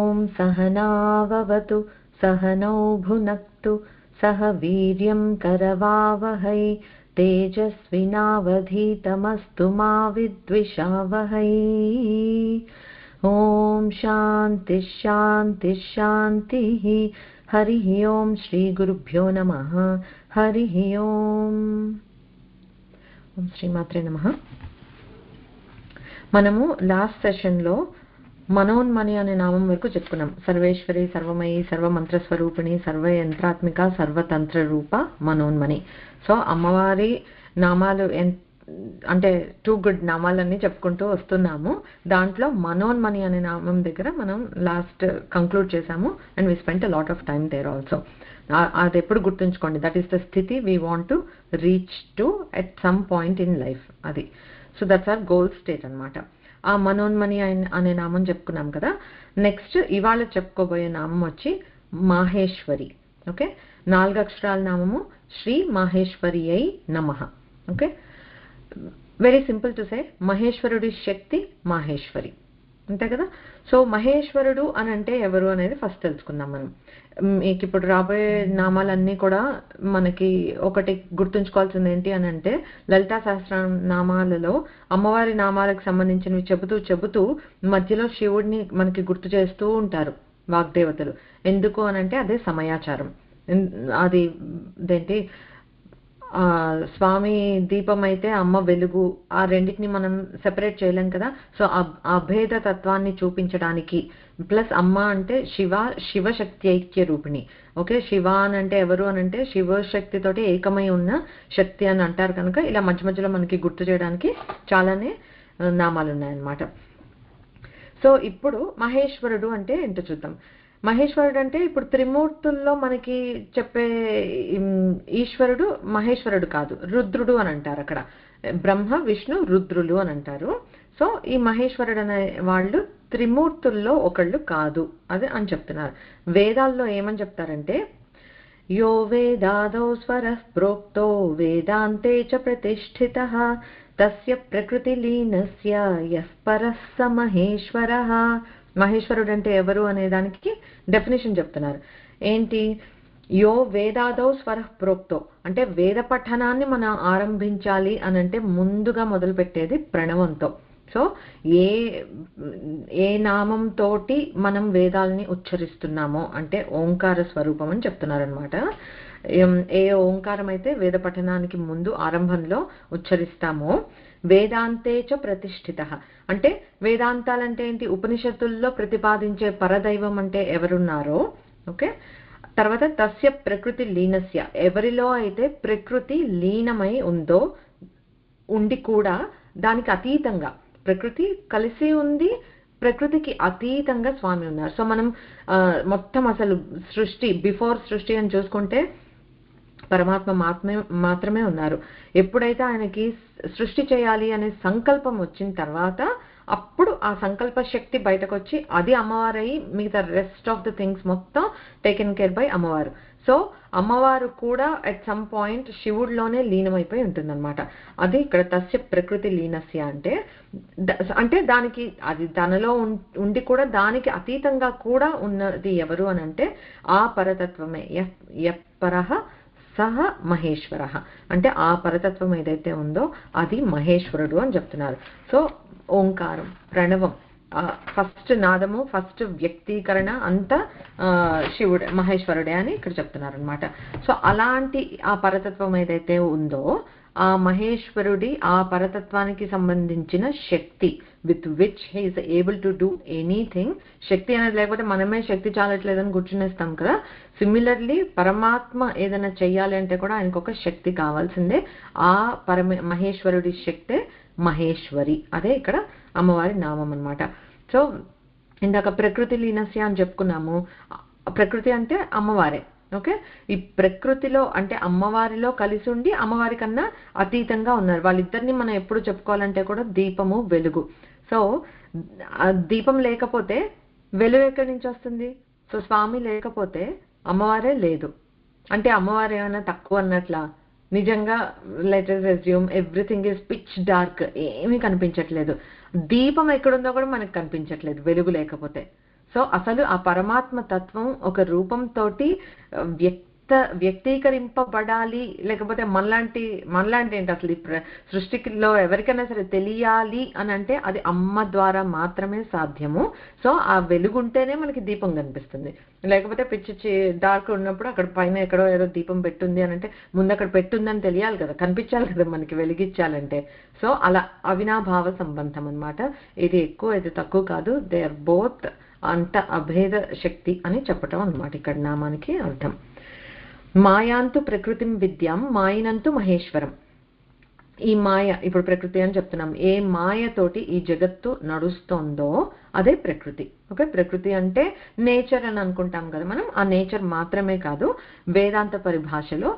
ఓం సహనావవతు సహనౌ భునక్తు సహ వీర్యం కరవావహై తేజస్వినావధీతమస్తు మా విద్విషావహై. ఓం శాంతి శాంతి శాంతి. హరి ఓం. శ్రీ గురుభ్యో నమః. హరి ఓం. ఓం శ్రీమాత్రే నమః. మనము లాస్ట్ సెషన్లో మనోన్మణి అనే నామం వరకు చెప్పుకున్నాం. సర్వేశ్వరి, సర్వమయి, సర్వమంత్ర స్వరూపిణి, సర్వయంత్రాత్మిక, సర్వతంత్ర రూప మనోన్మణి. సో అమ్మవారి నామాలు అంటే 2 గుడ్ నామాలన్నీ చెప్పుకుంటూ వస్తున్నాము. దాంట్లో మనోన్మణి అనే నామం దగ్గర మనం లాస్ట్ కంక్లూడ్ చేసాము. And we spent a lot of time there also. అది ఎప్పుడు గుర్తుంచుకోండి, దట్ ఈస్ ద స్థితి we want to reach to at some point in life. అది so that's our goal state అనమాట. ఆ మనోన్మణి అనే నామం చెప్పుకున్నాం కదా. నెక్స్ట్ ఇవాళ చెప్పుకోబోయే నామం వచ్చి మాహేశ్వరి. ఓకే, 4 అక్షరాల నామము శ్రీ మాహేశ్వరి అయి నమః. Okay, very simple to say. మహేశ్వరుడి శక్తి మాహేశ్వరి, అంతే కదా. సో మహేశ్వరుడు అని అంటే ఎవరు అనేది ఫస్ట్ తెలుసుకుందాం మనం. మీకు ఇప్పుడు రాబోయే నామాలన్నీ కూడా మనకి ఒకటి గుర్తుంచుకోవాల్సింది ఏంటి అని అంటే, లలితా సహస్రనామాలలో అమ్మవారి నామాలకు సంబంధించినవి చెబుతూ మధ్యలో శివుడిని మనకి గుర్తు చేస్తూ ఉంటారు వాగ్దేవతలు. ఎందుకు అని అంటే అదే సమయాచారం. అది ఏంటి, స్వామి దీపం అయితే అమ్మ వెలుగు, ఆ రెండింటిని మనం సెపరేట్ చేయలేం కదా. సో అభేద తత్వాన్ని చూపించడానికి, ప్లస్ అమ్మ అంటే శివశక్తి ఐక్య రూపిణి. ఓకే, శివ అని అంటే ఎవరు అని అంటే శివశక్తితోటి ఏకమై ఉన్న శక్తి అని అంటారు కనుక ఇలా మధ్య మధ్యలో మనకి గుర్తు చేయడానికి చాలానే నామాలు ఉన్నాయన్నమాట. సో ఇప్పుడు మహేశ్వరుడు అంటే ఏంటో చూద్దాం. మహేశ్వరుడు అంటే ఇప్పుడు త్రిమూర్తుల్లో మనకి చెప్పే ఈశ్వరుడు మహేశ్వరుడు కాదు, రుద్రుడు అని అంటారు. అక్కడ బ్రహ్మ, విష్ణు, రుద్రులు అని అంటారు. సో ఈ మహేశ్వరుడు అనే వాళ్ళు త్రిమూర్తుల్లో ఒకళ్ళు కాదు అది అని చెప్తున్నారు. వేదాల్లో ఏమని చెప్తారంటే, యో వేదాదౌ స్వరః ప్రోక్తో వేదాంతే చ ప్రతిష్ఠితః తస్య ప్రకృతి లీనస్య యః పరః స మహేశ్వరః. మహేశ్వరుడు అంటే ఎవరు అనే దానికి డెఫినేషన్ చెప్తున్నారు. ఏంటి, యో వేదాదౌ స్వరః ప్రోక్తో అంటే వేద పఠనాన్ని మనం ఆరంభించాలి అని అంటే ముందుగా మొదలు పెట్టేది ప్రణవంతో. సో ఏ నామంతో మనం వేదాలని ఉచ్చరిస్తున్నామో అంటే ఓంకార స్వరూపం అని చెప్తున్నారనమాట. ఏ ఓంకారం అయితే వేద పఠనానికి ముందు ఆరంభంలో ఉచ్చరిస్తామో, వేదాంతే చ ప్రతిష్ఠిత అంటే వేదాంతాలంటే ఏంటి, ఉపనిషత్తుల్లో ప్రతిపాదించే పరదైవం అంటే ఎవరున్నారో. ఓకే, తర్వాత తస్య ప్రకృతి లీనస్య ఎవరిలో అయితే ప్రకృతి లీనమై ఉందో, ఉండి కూడా దానికి అతీతంగా ప్రకృతి కలిసి ఉంది, ప్రకృతికి అతీతంగా స్వామి ఉన్నారు. సో మనం మొత్తం అసలు సృష్టి బిఫోర్ సృష్టి అని చూసుకుంటే పరమాత్మ మాత్రమే ఉన్నారు. ఎప్పుడైతే ఆయనకి సృష్టి చేయాలి అనే సంకల్పం వచ్చిన తర్వాత అప్పుడు ఆ సంకల్ప శక్తి బయటకు వచ్చి అది అమ్మవారై మిగతా రెస్ట్ ఆఫ్ ద థింగ్స్ మొత్తం టేకెన్ కేర్ బై అమ్మవారు. సో అమ్మవారు కూడా అట్ సమ్ పాయింట్ శివుడిలోనే లీనమైపోయి ఉంటుందన్నమాట. అది ఇక్కడ తస్య ప్రకృతి లీనస్య అంటే దానికి అది తనలో ఉండి కూడా దానికి అతీతంగా కూడా ఉన్నది ఎవరు అని అంటే ఆ పరతత్వమే. యఃపరః సహ మహేశ్వర అంటే ఆ పరతత్వం ఏదైతే ఉందో అది మహేశ్వరుడు అని చెప్తున్నారు. సో ఓంకారం, ప్రణవం, ఫస్ట్ నాదము, ఫస్ట్ వ్యక్తీకరణ అంతా శివుడే, మహేశ్వరుడే అని ఇక్కడ చెప్తున్నారు అనమాట. సో అలాంటి ఆ పరతత్వం ఏదైతే ఉందో ఆ మహేశ్వరుడి ఆ పరతత్వానికి సంబంధించిన శక్తి with which he is able to do anything. శక్తి అనేది లేకపోతే మనమే శక్తి చాలట్లేదని కూర్చునేస్తాం కదా. సిమిలర్లీ పరమాత్మ ఏదైనా చెయ్యాలి అంటే కూడా ఆయనకు ఒక శక్తి కావాల్సిందే. ఆ మహేశ్వరుడి శక్తే మహేశ్వరి. అదే ఇక్కడ అమ్మవారి నామం అన్నమాట. సో ఇందాక ప్రకృతి లీనస్య అని చెప్పుకున్నాము. ప్రకృతి అంటే అమ్మవారే. ఓకే, ఈ ప్రకృతిలో అంటే అమ్మవారిలో కలిసి ఉండి అమ్మవారి కన్నా అతీతంగా ఉన్నారు. వాళ్ళిద్దరిని మనం ఎప్పుడు చెప్పుకోవాలంటే కూడా దీపము, వెలుగు. సో దీపం లేకపోతే వెలుగు ఎక్కడి నుంచి వస్తుంది? సో స్వామి లేకపోతే అమ్మవారే లేదు అంటే అమ్మవారు ఏమైనా తక్కువ అన్నట్లా? నిజంగా let us assume everything is pitch dark, ఏమీ కనిపించట్లేదు. దీపం ఎక్కడుందో కూడా మనకు కనిపించట్లేదు వెలుగు లేకపోతే. సో సో అసలు ఆ పరమాత్మ తత్వం ఒక రూపంతోటి వ్యక్తీకరింపబడాలి, లేకపోతే మనలాంటి ఏంటి అసలు ఈ సృష్టిలో ఎవరికైనా సరే తెలియాలి అని అంటే అది అమ్మ ద్వారా మాత్రమే సాధ్యము. సో ఆ వెలుగుంటేనే మనకి దీపం కనిపిస్తుంది. లేకపోతే పిచ్చి డార్క్ ఉన్నప్పుడు అక్కడ పైన ఎక్కడో ఏదో దీపం పెట్టుంది అని అంటే ముందు అక్కడ పెట్టుందని తెలియాలి కదా, కనిపించాలి కదా మనకి వెలిగించాలంటే. సో అలా అవినాభావ సంబంధం అన్నమాట. ఇది ఎక్కువ ఇది తక్కువ కాదు. దే ఆర్ బోత్ అంత అభేద శక్తి అని చెప్పటం అన్నమాట ఇక్కడ నామానికి అర్థం. మాయాంతు ప్రకృతిం విద్యాం మాయినంతు మహేశ్వరం. ఈ మాయ ఇప్పుడు ప్రకృతి అని చెప్తున్నాం. ఏ మాయతోటి ఈ జగత్తు నడుస్తోందో అదే ప్రకృతి. ఓకే, ప్రకృతి అంటే నేచర్ అని అనుకుంటాం కదా మనం. ఆ నేచర్ మాత్రమే కాదు, వేదాంత పరిభాషలో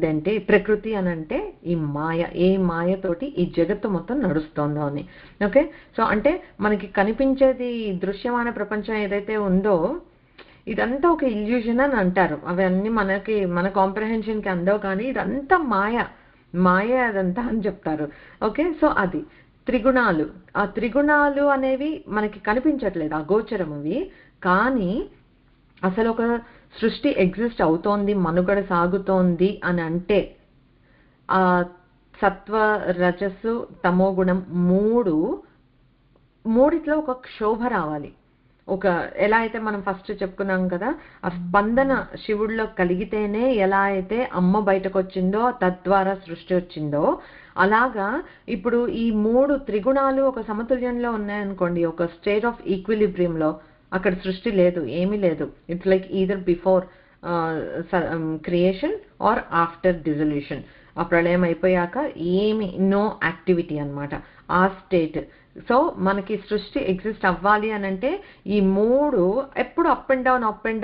ఏంటి ప్రకృతి అని అంటే ఈ మాయ, ఏ మాయతోటి ఈ జగత్తు మొత్తం నడుస్తోందో అని. ఓకే, సో అంటే మనకి కనిపించేది దృశ్యమాన ప్రపంచం ఏదైతే ఉందో ఇదంతా ఒక ఇల్యూషన్ అని అంటారు. అవన్నీ మన కాంప్రహెన్షన్ కి అందవు, కానీ ఇదంతా మాయ అదంతా అని చెప్తారు. ఓకే, సో అది త్రిగుణాలు. ఆ త్రిగుణాలు అనేవి మనకి కనిపించట్లేదు, అగోచరం అవి. కానీ అసలు ఒక సృష్టి ఎగ్జిస్ట్ అవుతోంది, మనుగడ సాగుతోంది అని అంటే ఆ సత్వ రజస్సు తమో గుణం మూడిట్లో ఒక క్షోభ రావాలి. ఒక ఎలా అయితే మనం ఫస్ట్ చెప్పుకున్నాం కదా, ఆ స్పందన శివుడిలో కలిగితేనే ఎలా అయితే అమ్మ బయటకు వచ్చిందో తద్వారా సృష్టి వచ్చిందో, అలాగా ఇప్పుడు ఈ 3 త్రిగుణాలు ఒక సమతుల్యంలో ఉన్నాయనుకోండి, ఒక స్టేట్ ఆఫ్ ఈక్విలిబ్రియంలో, అక్కడ సృష్టి లేదు, ఏమీ లేదు. It's like either before creation or after dissolution. ఆ ప్రళయం అయిపోయాక ఏమి నో యాక్టివిటీ అన్నమాట, ఆ స్టేట్. సో మనకి సృష్టి ఎగ్జిస్ట్ అవ్వాలి అని అంటే ఈ 3 ఎప్పుడు అప్ అండ్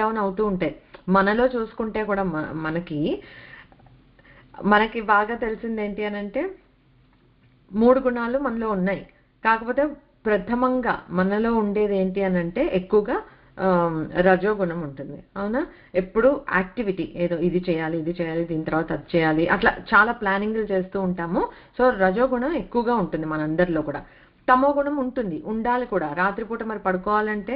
డౌన్ అవుతూ ఉంటాయి. మనలో చూసుకుంటే కూడా మనకి బాగా తెలిసింది ఏంటి అని అంటే 3 గుణాలు మనలో ఉన్నాయి. కాకపోతే ప్రథమంగా మనలో ఉండేది ఏంటి అని అంటే ఎక్కువగా రజోగుణం ఉంటుంది. అవునా, ఎప్పుడు యాక్టివిటీ, ఏదో ఇది చేయాలి దీని తర్వాత అది చేయాలి, అట్లా చాలా ప్లానింగ్లు చేస్తూ ఉంటాము. సో రజోగుణం ఎక్కువగా ఉంటుంది మనందరిలో కూడా. తమో గుణం ఉండాలి కూడా. రాత్రిపూట మరి పడుకోవాలంటే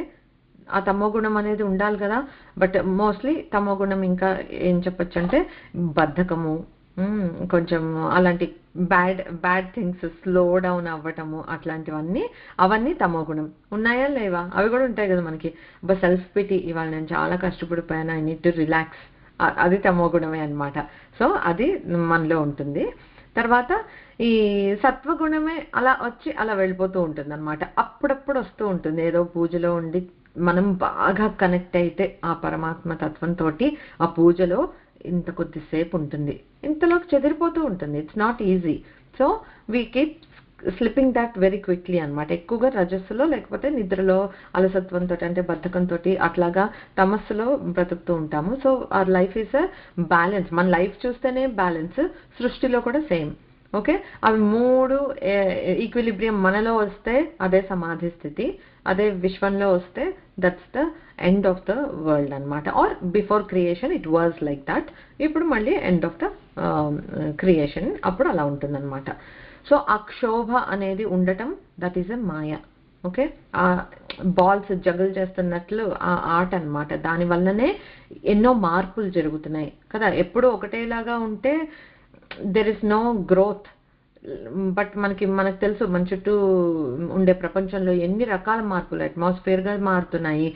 ఆ తమో గుణం అనేది ఉండాలి కదా. బట్ మోస్ట్లీ తమో గుణం ఇంకా ఏం చెప్పొచ్చు అంటే బద్ధకము, కొంచెం అలాంటి బ్యాడ్ థింగ్స్, స్లో డౌన్ అవ్వటము, అవన్నీ తమో గుణం. ఉన్నాయా లేవా? అవి కూడా ఉంటాయి కదా మనకి. సెల్ఫ్ పిటీ, ఇవాళ నేను చాలా కష్టపడిపోయాను, ఐ నీడ్ టు రిలాక్స్, అది తమో గుణమే అన్నమాట. సో అది మనలో ఉంటుంది. తర్వాత ఈ సత్వగుణమే అలా వచ్చి అలా వెళ్ళిపోతూ ఉంటుంది అన్నమాట. అప్పుడప్పుడు వస్తూ ఉంటుంది. ఏదో పూజలో ఉండి మనం బాగా కనెక్ట్ అయితే ఆ పరమాత్మ తత్వంతో ఆ పూజలో ఇంత కొద్దిసేపు ఉంటుంది, ఇంతలోకి చెదిరిపోతూ ఉంటుంది. It's not easy. So we keep slipping that very quickly అన్నమాట. ఎక్కువగా రజస్సులో లేకపోతే నిద్రలో అలసత్వంతో అంటే బద్ధకంతో అట్లాగా తమస్సులో బ్రతుకుతూ ఉంటాము. So our life is a balance. మన లైఫ్ చూస్తేనే బ్యాలెన్స్, సృష్టిలో కూడా సేమ్. ఓకే, అవి 3 ఈక్విలిబ్రియం మనలో వస్తే అదే సమాధి స్థితి, అదే విశ్వంలో వస్తే that's the end of the world అన్నమాట. Or before creation it was like that, ఇప్పుడు మళ్ళీ ఎండ్ ఆఫ్ ద క్రియేషన్, అప్పుడు అలా ఉంటుందన్నమాట. సో ఆ క్షోభ అనేది ఉండటం, that is a maya. Okay, ఆ బాల్స్ జగల్ చేస్తున్నట్లు ఆ ఆట అన్నమాట. దాని వల్లనే ఎన్నో మార్పులు జరుగుతున్నాయి కదా. ఎప్పుడు ఒకటేలాగా ఉంటే there is no growth. But మనకు తెలుసు మన చుట్టూ ఉండే ప్రపంచంలో ఎన్ని రకాల మార్పులు అట్మాస్ఫియర్ గా మారుతున్నాయి.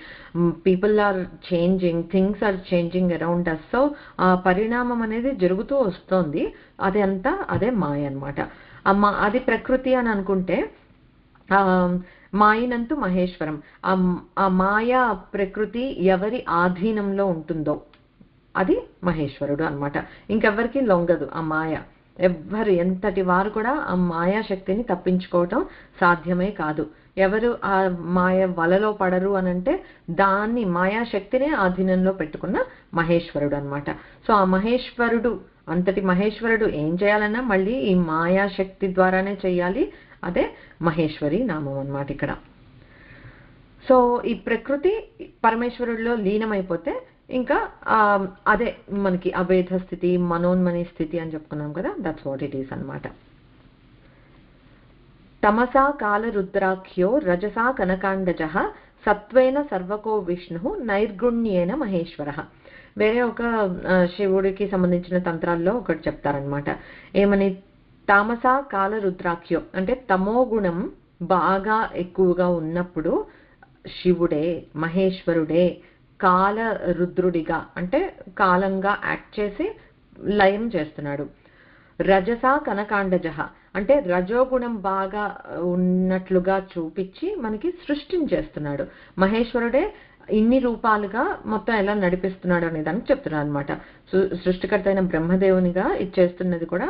People are changing, things are changing around us. So ఆ పరిణామం అనేది జరుగుతూ వస్తోంది. అదే మాయ అన్నమాట. అది ప్రకృతి అని అనుకుంటే మాయినంతు మహేశ్వరం. ఆ మాయా ప్రకృతి ఎవరి ఆధీనంలో ఉంటుందో అది మహేశ్వరుడు అన్నమాట. ఇంకెవ్వరికి లొంగదు ఆ మాయ. ఎవ్వరు ఎంతటి వారు కూడా ఆ మాయా శక్తిని తప్పించుకోవటం సాధ్యమే కాదు. ఎవరు ఆ మాయ వలలో పడరు అనంటే దాన్ని మాయాశక్తినే ఆధీనంలో పెట్టుకున్న మహేశ్వరుడు అన్నమాట. సో ఆ మహేశ్వరుడు, అంతటి మహేశ్వరుడు ఏం చేయాలన్నా మళ్ళీ ఈ మాయాశక్తి ద్వారానే చెయ్యాలి. అదే మహేశ్వరి నామం అన్నమాట ఇక్కడ. సో ఈ ప్రకృతి పరమేశ్వరుడిలో లీనమైపోతే ఇంకా అదే మనకి అభేద స్థితి, మనోన్మని స్థితి అని చెప్పుకున్నాం కదా. దట్స్ వాట్ ఇట్ ఈస్ అన్నమాట. తమసా కాల రుద్రాఖ్యో రజసా కనకాండజ సత్వేన సర్వకో విష్ణు నైర్గుణ్యేన మహేశ్వర. వేరే ఒక శివుడికి సంబంధించిన తంత్రాల్లో ఒకటి చెప్తారనమాట. ఏమని, తామస కాల రుద్రాఖ్యో అంటే తమో గుణం బాగా ఎక్కువగా ఉన్నప్పుడు శివుడే మహేశ్వరుడే కాల రుద్రుడిగా అంటే కాలంగా యాక్ట్ చేసి లయం చేస్తున్నాడు. రజస కనకాండజ అంటే రజోగుణం బాగా ఉన్నట్లుగా చూపించి మనకి సృష్టించేస్తున్నాడు. మహేశ్వరుడే ఇన్ని రూపాలుగా మొత్తం ఎలా నడిపిస్తున్నాడు అనే దానికి చెప్తున్నాడు అనమాట. సృష్టికర్త అయిన బ్రహ్మదేవునిగా ఇచ్చేస్తున్నది కూడా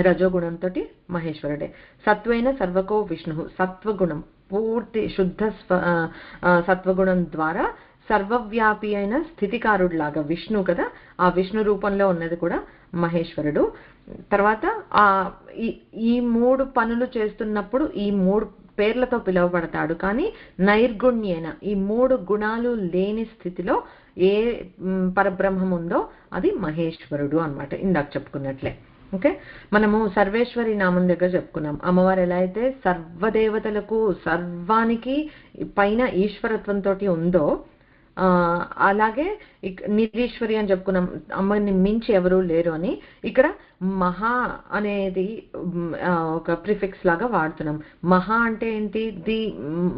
రజోగుణంతో మహేశ్వరుడే. సత్వైన సర్వకో విష్ణు సత్వగుణం పూర్తి శుద్ధ సత్వగుణం ద్వారా సర్వవ్యాపి అయిన స్థితికారుడిలాగా విష్ణు కదా, ఆ విష్ణు రూపంలో ఉన్నది కూడా మహేశ్వరుడు. తర్వాత ఈ మూడు పనులు చేస్తున్నప్పుడు ఈ మూడు పేర్లతో పిలువబడతాడు. కానీ నైర్గుణ్యేన ఈ మూడు గుణాలు లేని స్థితిలో ఏ పరబ్రహ్మం ఉందో అది మహేశ్వరుడు అన్నమాట. ఇందాక చెప్పుకున్నట్లే. ఓకే, మనము సర్వేశ్వరి నామం దగ్గర చెప్పుకున్నాం. అమ్మవారు ఎలా అయితే సర్వదేవతలకు సర్వానికి పైన ఈశ్వరత్వంతో ఉందో అలాగే నిరీశ్వరి అని చెప్పుకున్నాం, అమ్మని మించి ఎవరూ లేరు అని. ఇక్కడ మహా అనేది ఒక ప్రిఫిక్స్ లాగా వాడుతున్నాం. మహా అంటే ఏంటి, ది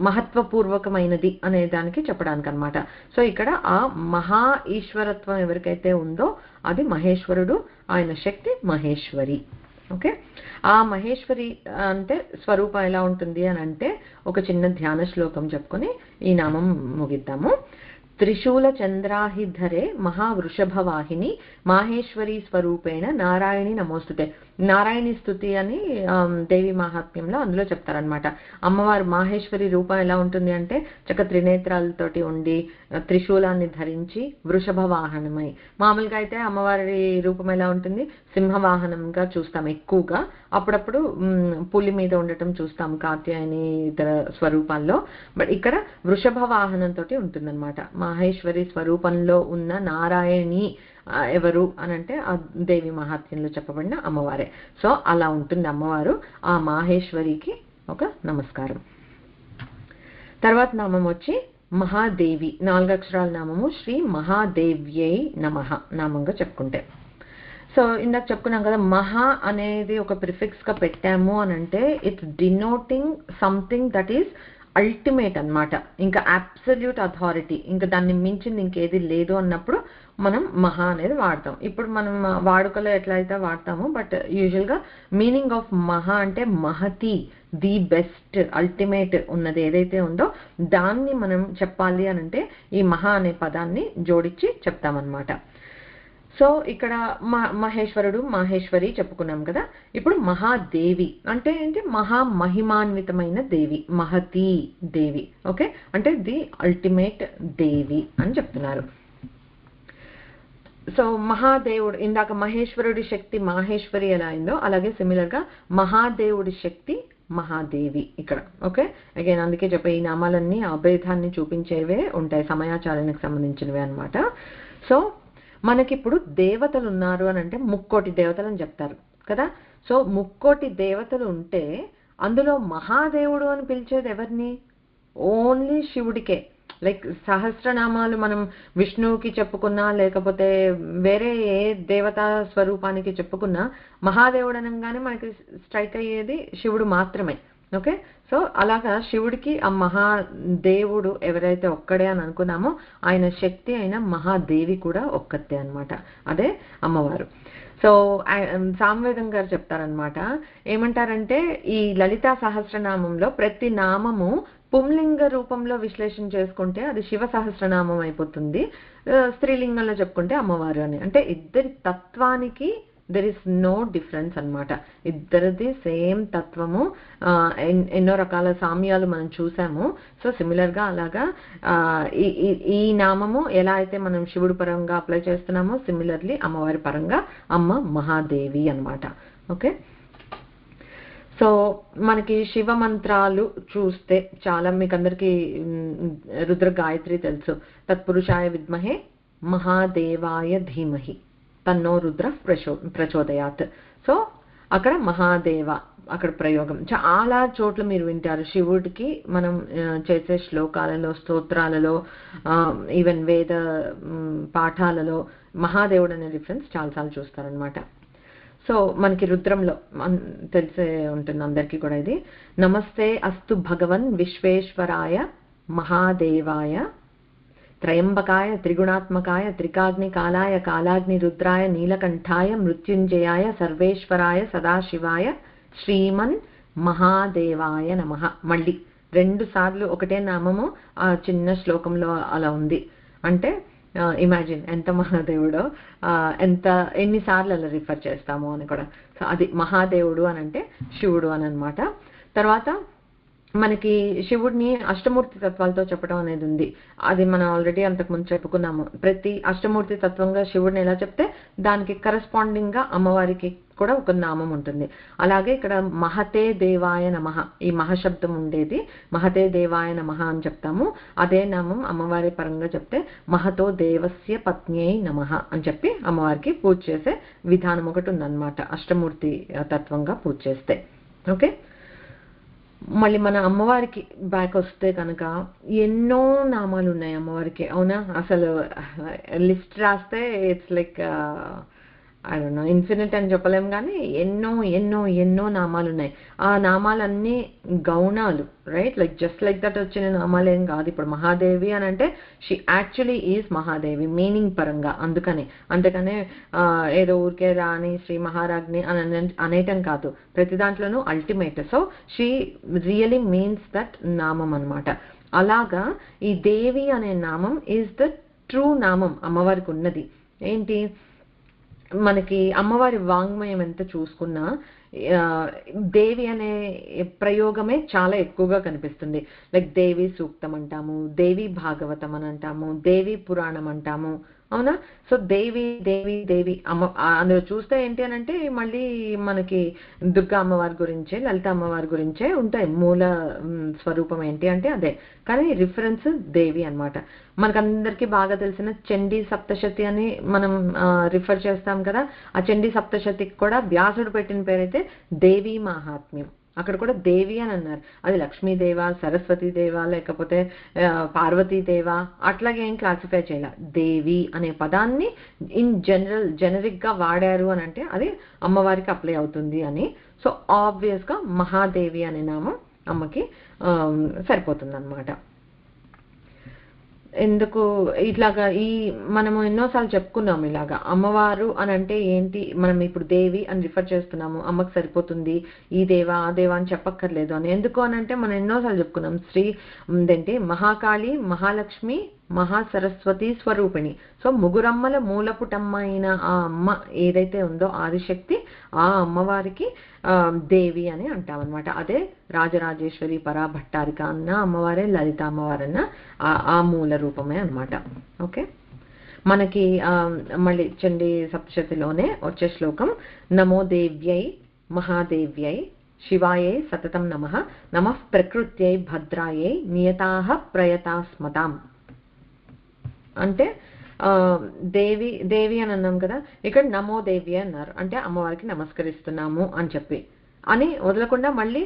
మహత్వపూర్వకమైనది అనే దానికి చెప్పడానికి అనమాట. సో ఇక్కడ ఆ మహా ఈశ్వరత్వం ఎవరికైతే ఉందో అది మహేశ్వరుడు, ఆయన శక్తి మహేశ్వరి. ఓకే, ఆ మహేశ్వరి అంటే స్వరూపం ఎలా ఉంటుంది అని అంటే ఒక చిన్న ధ్యాన శ్లోకం చెప్పుకొని ఈ నామం ముగిద్దాము. త్రిశూల చంద్రాహిధరే మహావృషభవాహిని మాహేశ్వరి స్వరూపేణ నారాయణి నమోస్తుతే. నారాయణి స్తుతి అని దేవి మహాత్మ్యంలో అందులో చెప్తారనమాట. అమ్మవారు మాహేశ్వరి రూపం ఎలా ఉంటుంది అంటే చక్క త్రినేత్రాలతోటి ఉండి త్రిశూలాన్ని ధరించి వృషభ వాహనమై. మామూలుగా అయితే అమ్మవారి రూపం ఎలా ఉంటుంది, సింహవాహనంగా చూస్తాం ఎక్కువగా. అప్పుడప్పుడు పులి మీద ఉండటం చూస్తాం కాత్యాయని ఇతర స్వరూపాల్లో. బట్ ఇక్కడ వృషభ వాహనంతో ఉంటుందన్నమాట. మహేశ్వరి స్వరూపంలో ఉన్న నారాయణి ఎవరు అనంటే ఆ దేవి మహాత్మ్యంలో చెప్పబడిన అమ్మవారే. సో అలా ఉంటుంది అమ్మవారు. ఆ మాహేశ్వరికి ఒక నమస్కారం. తర్వాత నామం వచ్చి మహాదేవి. 4 అక్షరాల నామము శ్రీ మహాదేవ్యై నమః నామంగా చెప్పుకుంటే. సో ఇందాక చెప్పుకున్నాం కదా, మహా అనేది ఒక ప్రిఫిక్స్ గా పెట్టాము అని అంటే it's denoting something that is ultimate అన్నమాట. ఇంకా అబ్సల్యూట్ అథారిటీ, ఇంకా దాన్ని మించింది ఇంకేది లేదు అన్నప్పుడు మనం మహా అనేది వాడతాం. ఇప్పుడు మనం వాడుకలో ఎట్లయితే వాడతామో, బట్ యూజువల్గా మీనింగ్ ఆఫ్ మహా అంటే మహతి, ది బెస్ట్, అల్టిమేట్ ఉన్నది ఏదైతే ఉందో దాన్ని మనం చెప్పాలి అని అంటే ఈ మహా అనే పదాన్ని జోడించి చెప్తామన్నమాట. సో ఇక్కడ మహేశ్వరుడు మాహేశ్వరి చెప్పుకున్నాం కదా. ఇప్పుడు మహాదేవి అంటే ఏంటి, మహా మహిమాన్వితమైన దేవి, మహతి దేవి. ఓకే, అంటే ది అల్టిమేట్ దేవి అని చెప్తున్నారు. సో మహాదేవుడు, ఇందాక మహేశ్వరుడి శక్తి మాహేశ్వరి ఎలా అయిందో అలాగే సిమిలర్ గా మహాదేవుడి శక్తి మహాదేవి ఇక్కడ. ఓకే, అగైన్ అందుకే చెప్పే ఈ నామాలన్నీ అభేదాన్ని చూపించేవే ఉంటాయి, సమయాచారానికి సంబంధించినవే అన్నమాట. సో మనకిప్పుడు దేవతలు ఉన్నారు అని అంటే 3 దేవతలు అని చెప్తారు కదా. సో 3 దేవతలు ఉంటే అందులో మహాదేవుడు అని పిలిచేది ఎవరిని, ఓన్లీ శివుడికే. లైక్ సహస్రనామాలు మనం విష్ణువుకి చెప్పుకున్నా లేకపోతే వేరే ఏ దేవతా స్వరూపానికి చెప్పుకున్నా మహాదేవుడు అనగానే మనకి స్ట్రైక్ అయ్యేది శివుడు మాత్రమే. ఓకే, సో అలాగా శివుడికి ఆ మహాదేవుడు ఎవరైతే ఒక్కడే అని అనుకున్నామో ఆయన శక్తి అయిన మహాదేవి కూడా ఒక్కతే అన్నమాట, అదే అమ్మవారు. సో సామవేదం గారు చెప్తారనమాట, ఏమంటారంటే ఈ లలితా సహస్రనామంలో ప్రతి నామము పుంలింగ రూపంలో విశ్లేషణ చేసుకుంటే అది శివ సహస్రనామం అయిపోతుంది, స్త్రీలింగంలో చెప్పుకుంటే అమ్మవారు అని. అంటే ఇద్దరి తత్వానికి దెర్ ఇస్ నో డిఫరెన్స్ అన్నమాట. ఇద్దరిది సేమ్ తత్వము. ఎన్నో రకాల సామ్యాలు మనం చూసాము. సో సిమిలర్ గా అలాగా ఈ నామము ఎలా అయితే మనం శివుడు పరంగా అప్లై చేస్తున్నామో సిమిలర్లీ అమ్మవారి పరంగా అమ్మ మహాదేవి అన్నమాట. ఓకే, సో మనకి శివ మంత్రాలు చూస్తే చాలా, మీకు అందరికి రుద్ర గాయత్రి తెలుసు. తత్పురుషాయ విద్మహే మహాదేవాయ ధీమహి తన్నో రుద్ర ప్రచోదయాత్. సో అక్కడ మహాదేవ అక్కడ ప్రయోగం చాలా చోట్ల మీరు వింటారు. శివుడికి మనం చేసే శ్లోకాలలో, స్తోత్రాలలో, ఈవెన్ వేద పాఠాలలో మహాదేవుడు అనే రిఫరెన్స్ చాలాసార్లు చూస్తారనమాట. సో మనకి రుద్రంలో తెలిసే ఉంటుంది అందరికీ కూడా ఇది. నమస్తే అస్తు భగవన్ విశ్వేశ్వరాయ మహాదేవాయ త్రయంబకాయ త్రిగుణాత్మకాయ త్రికాగ్ని కాలాయ కాలాగ్ని రుద్రాయ నీలకంఠాయ మృత్యుంజయాయ సర్వేశ్వరాయ సదాశివాయ శ్రీమన్ మహాదేవాయ నమః. మళ్ళీ 2 సార్లు ఒకటే నామము ఆ చిన్న శ్లోకంలో అలా ఉంది. అంటే ఇమాజిన్ ఎంత మహాదేవుడో, ఎన్నిసార్లు అలా రిఫర్ చేస్తాము అని కూడా. సో అది మహాదేవుడు అని అంటే శివుడు అని అనమాట. తర్వాత మనకి శివుడిని అష్టమూర్తి తత్వాలతో చెప్పడం అనేది ఉంది. అది మనం ఆల్రెడీ అంతకుముందు చెప్పుకున్నాము. ప్రతి అష్టమూర్తి తత్వంగా శివుడిని ఎలా చెప్తే దానికి కరెస్పాండింగ్ గా అమ్మవారికి కూడా ఒక నామం ఉంటుంది. అలాగే ఇక్కడ మహతే దేవాయ నమః, ఈ మహాశబ్దం ఉండేది మహతే దేవాయ నమః అని చెప్తాము. అదే నామం అమ్మవారి పరంగా చెప్తే మహతో దేవస్య పత్న్యై నమః అని చెప్పి అమ్మవారికి పూజ చేసే విధానం ఒకటి ఉందన్నమాట, అష్టమూర్తి తత్వంగా పూజ చేస్తే. ఓకే, మళ్ళీ మన అమ్మవారికి బ్యాక్ వస్తే కనుక ఎన్నో నామాలు ఉన్నాయి అమ్మవారికి. అవునా, అసలు లిస్ట్ రాస్తే it's like I don't know infinite అని చెప్పలేము, కానీ ఎన్నో ఎన్నో ఎన్నో నామాలు ఉన్నాయి. ఆ నామాలన్నీ గౌణాలు, right? Like just like that వచ్చిన నామాలు ఏం కాదు. ఇప్పుడు మహాదేవి అని అంటే she actually is Mahadevi meaning పరంగా, అందుకనే ఏదో ఊరికే రాణి శ్రీ మహారాజ్ని అని అనేయటం కాదు, ప్రతి దాంట్లోనూ ultimate. So she really means that నామం అనమాట. అలాగా ఈ దేవి అనే నామం ఈజ్ ద ట్రూ నామం అమ్మవారికి ఉన్నది. ఏంటి, మనకి అమ్మవారి వాంగ్మయం ఎంత చూసుకున్నా దేవి అనే ప్రయోగమే చాలా ఎక్కువగా కనిపిస్తుంది. లైక్ దేవి సూక్తం అంటాము, దేవి భాగవతం అని అంటాము, దేవి పురాణం అంటాము. అవునా? సో దేవి దేవి దేవి అమ్మ అందులో చూస్తే ఏంటి అని అంటే మళ్ళీ మనకి దుర్గా అమ్మవారి గురించే, లలిత అమ్మవారి గురించే ఉంటాయి. మూల స్వరూపం ఏంటి అంటే అదే, కానీ రిఫరెన్స్ దేవి అనమాట. మనకందరికీ బాగా తెలిసిన చండీ సప్తశతి అని మనం రిఫర్ చేస్తాం కదా. ఆ చండీ సప్తశతికి కూడా వ్యాసుడు పెట్టిన పేరైతే దేవి మహాత్మ్యం. అక్కడ కూడా దేవి అని అన్నారు. అది లక్ష్మీదేవ, సరస్వతీదేవ, లేకపోతే పార్వతీదేవ అట్లాగే ఏం క్లాసిఫై చేయాల. దేవి అనే పదాన్ని ఇన్ జనరిక్ గా వాడారు అని అంటే అది అమ్మవారికి అప్లై అవుతుంది అని. సో ఆబ్వియస్ గా మహాదేవి అనే నామం అమ్మకి సరిపోతుంది అనమాట. ఎందుకు ఇట్లాగా మనము ఎన్నోసార్లు చెప్పుకున్నాము ఇలాగా అమ్మవారు అని అంటే ఏంటి, మనం ఇప్పుడు దేవి అని రిఫర్ చేస్తున్నాము, అమ్మకి సరిపోతుంది ఈ దేవా ఆ దేవా అని చెప్పక్కర్లేదు అని. ఎందుకు అని అంటే మనం ఎన్నోసార్లు చెప్పుకున్నాం, ఏంటి మహాకాళి, మహాలక్ష్మి, మహాసరస్వతి స్వరూపిణి. సో ముగురమ్మల మూలపుటమ్మ అయిన ఆ అమ్మ ఏదైతే ఉందో ఆదిశక్తి, ఆ అమ్మవారికి దేవి అని అంటామన్నమాట. అదే రాజరాజేశ్వరి పరాభట్టారిక అన్న అమ్మవారే, లలిత అమ్మవారన్న ఆ మూల రూపమే అన్నమాట. ఓకే, మనకి మళ్ళీ చండీ సప్తశతిలోనే వచ్చే శ్లోకం నమో దేవ్యై మహాదేవ్యై శివాయై సతతం నమః నమః ప్రకృత్యై భద్రాయై నియతాః ప్రయతాస్మతాం. అంటే దేవి దేవి అని అన్నాం కదా, ఇక్కడ నమో దేవి అన్నారు అంటే అమ్మవారికి నమస్కరిస్తున్నాము అని చెప్పి అని వదలకుండా మళ్ళీ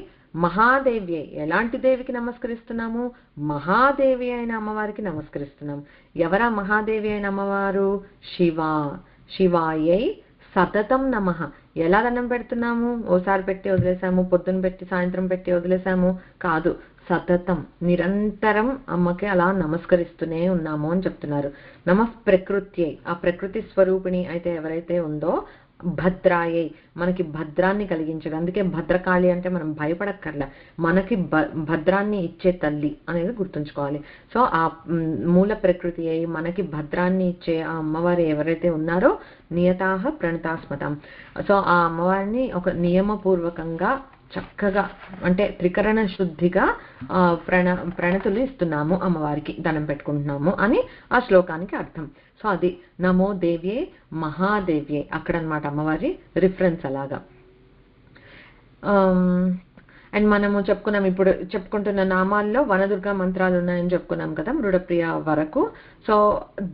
మహాదేవి, ఎలాంటి దేవికి నమస్కరిస్తున్నాము, మహాదేవి అయిన అమ్మవారికి నమస్కరిస్తున్నాం. ఎవరా మహాదేవి అయిన అమ్మవారు? శివాయై సతతం నమః. ఎలా దండం పెడుతున్నాము, ఓసారి పెట్టి వదిలేసాము, పొద్దున పెట్టి సాయంత్రం పెట్టి వదిలేసాము కాదు, సతతం నిరంతరం అమ్మకి అలా నమస్కరిస్తూనే ఉన్నాము అని చెప్తున్నారు. నమః ప్రకృత్యై, ఆ ప్రకృతి స్వరూపిణి అయితే ఎవరైతే ఉందో, భద్రాయై మనకి భద్రాన్ని కలిగించదు. అందుకే భద్రకాళి అంటే మనం భయపడక్కర్లా, మనకి భద్రాన్ని ఇచ్చే తల్లి అనేది గుర్తుంచుకోవాలి. సో ఆ మూల ప్రకృతి అయి మనకి భద్రాన్ని ఇచ్చే ఆ అమ్మవారు ఎవరైతే ఉన్నారో నియతాః ప్రణతాస్మతం. సో ఆ అమ్మవారిని ఒక నియమపూర్వకంగా చక్కగా అంటే త్రికరణ శుద్ధిగా ప్రణతులు ఇస్తున్నాము, అమ్మవారికి దండం పెట్టుకుంటున్నాము అని ఆ శ్లోకానికి అర్థం. సో అది నమో దేవ్యే మహాదేవ్యే అక్కడ అన్నమాట అమ్మవారి రిఫరెన్స్ అలాగా. అండ్ మనము చెప్పుకున్నాం, ఇప్పుడు చెప్పుకుంటున్న నామాల్లో వనదుర్గా మంత్రాలు ఉన్నాయని చెప్పుకున్నాం కదా మృడప్రియ వరకు. సో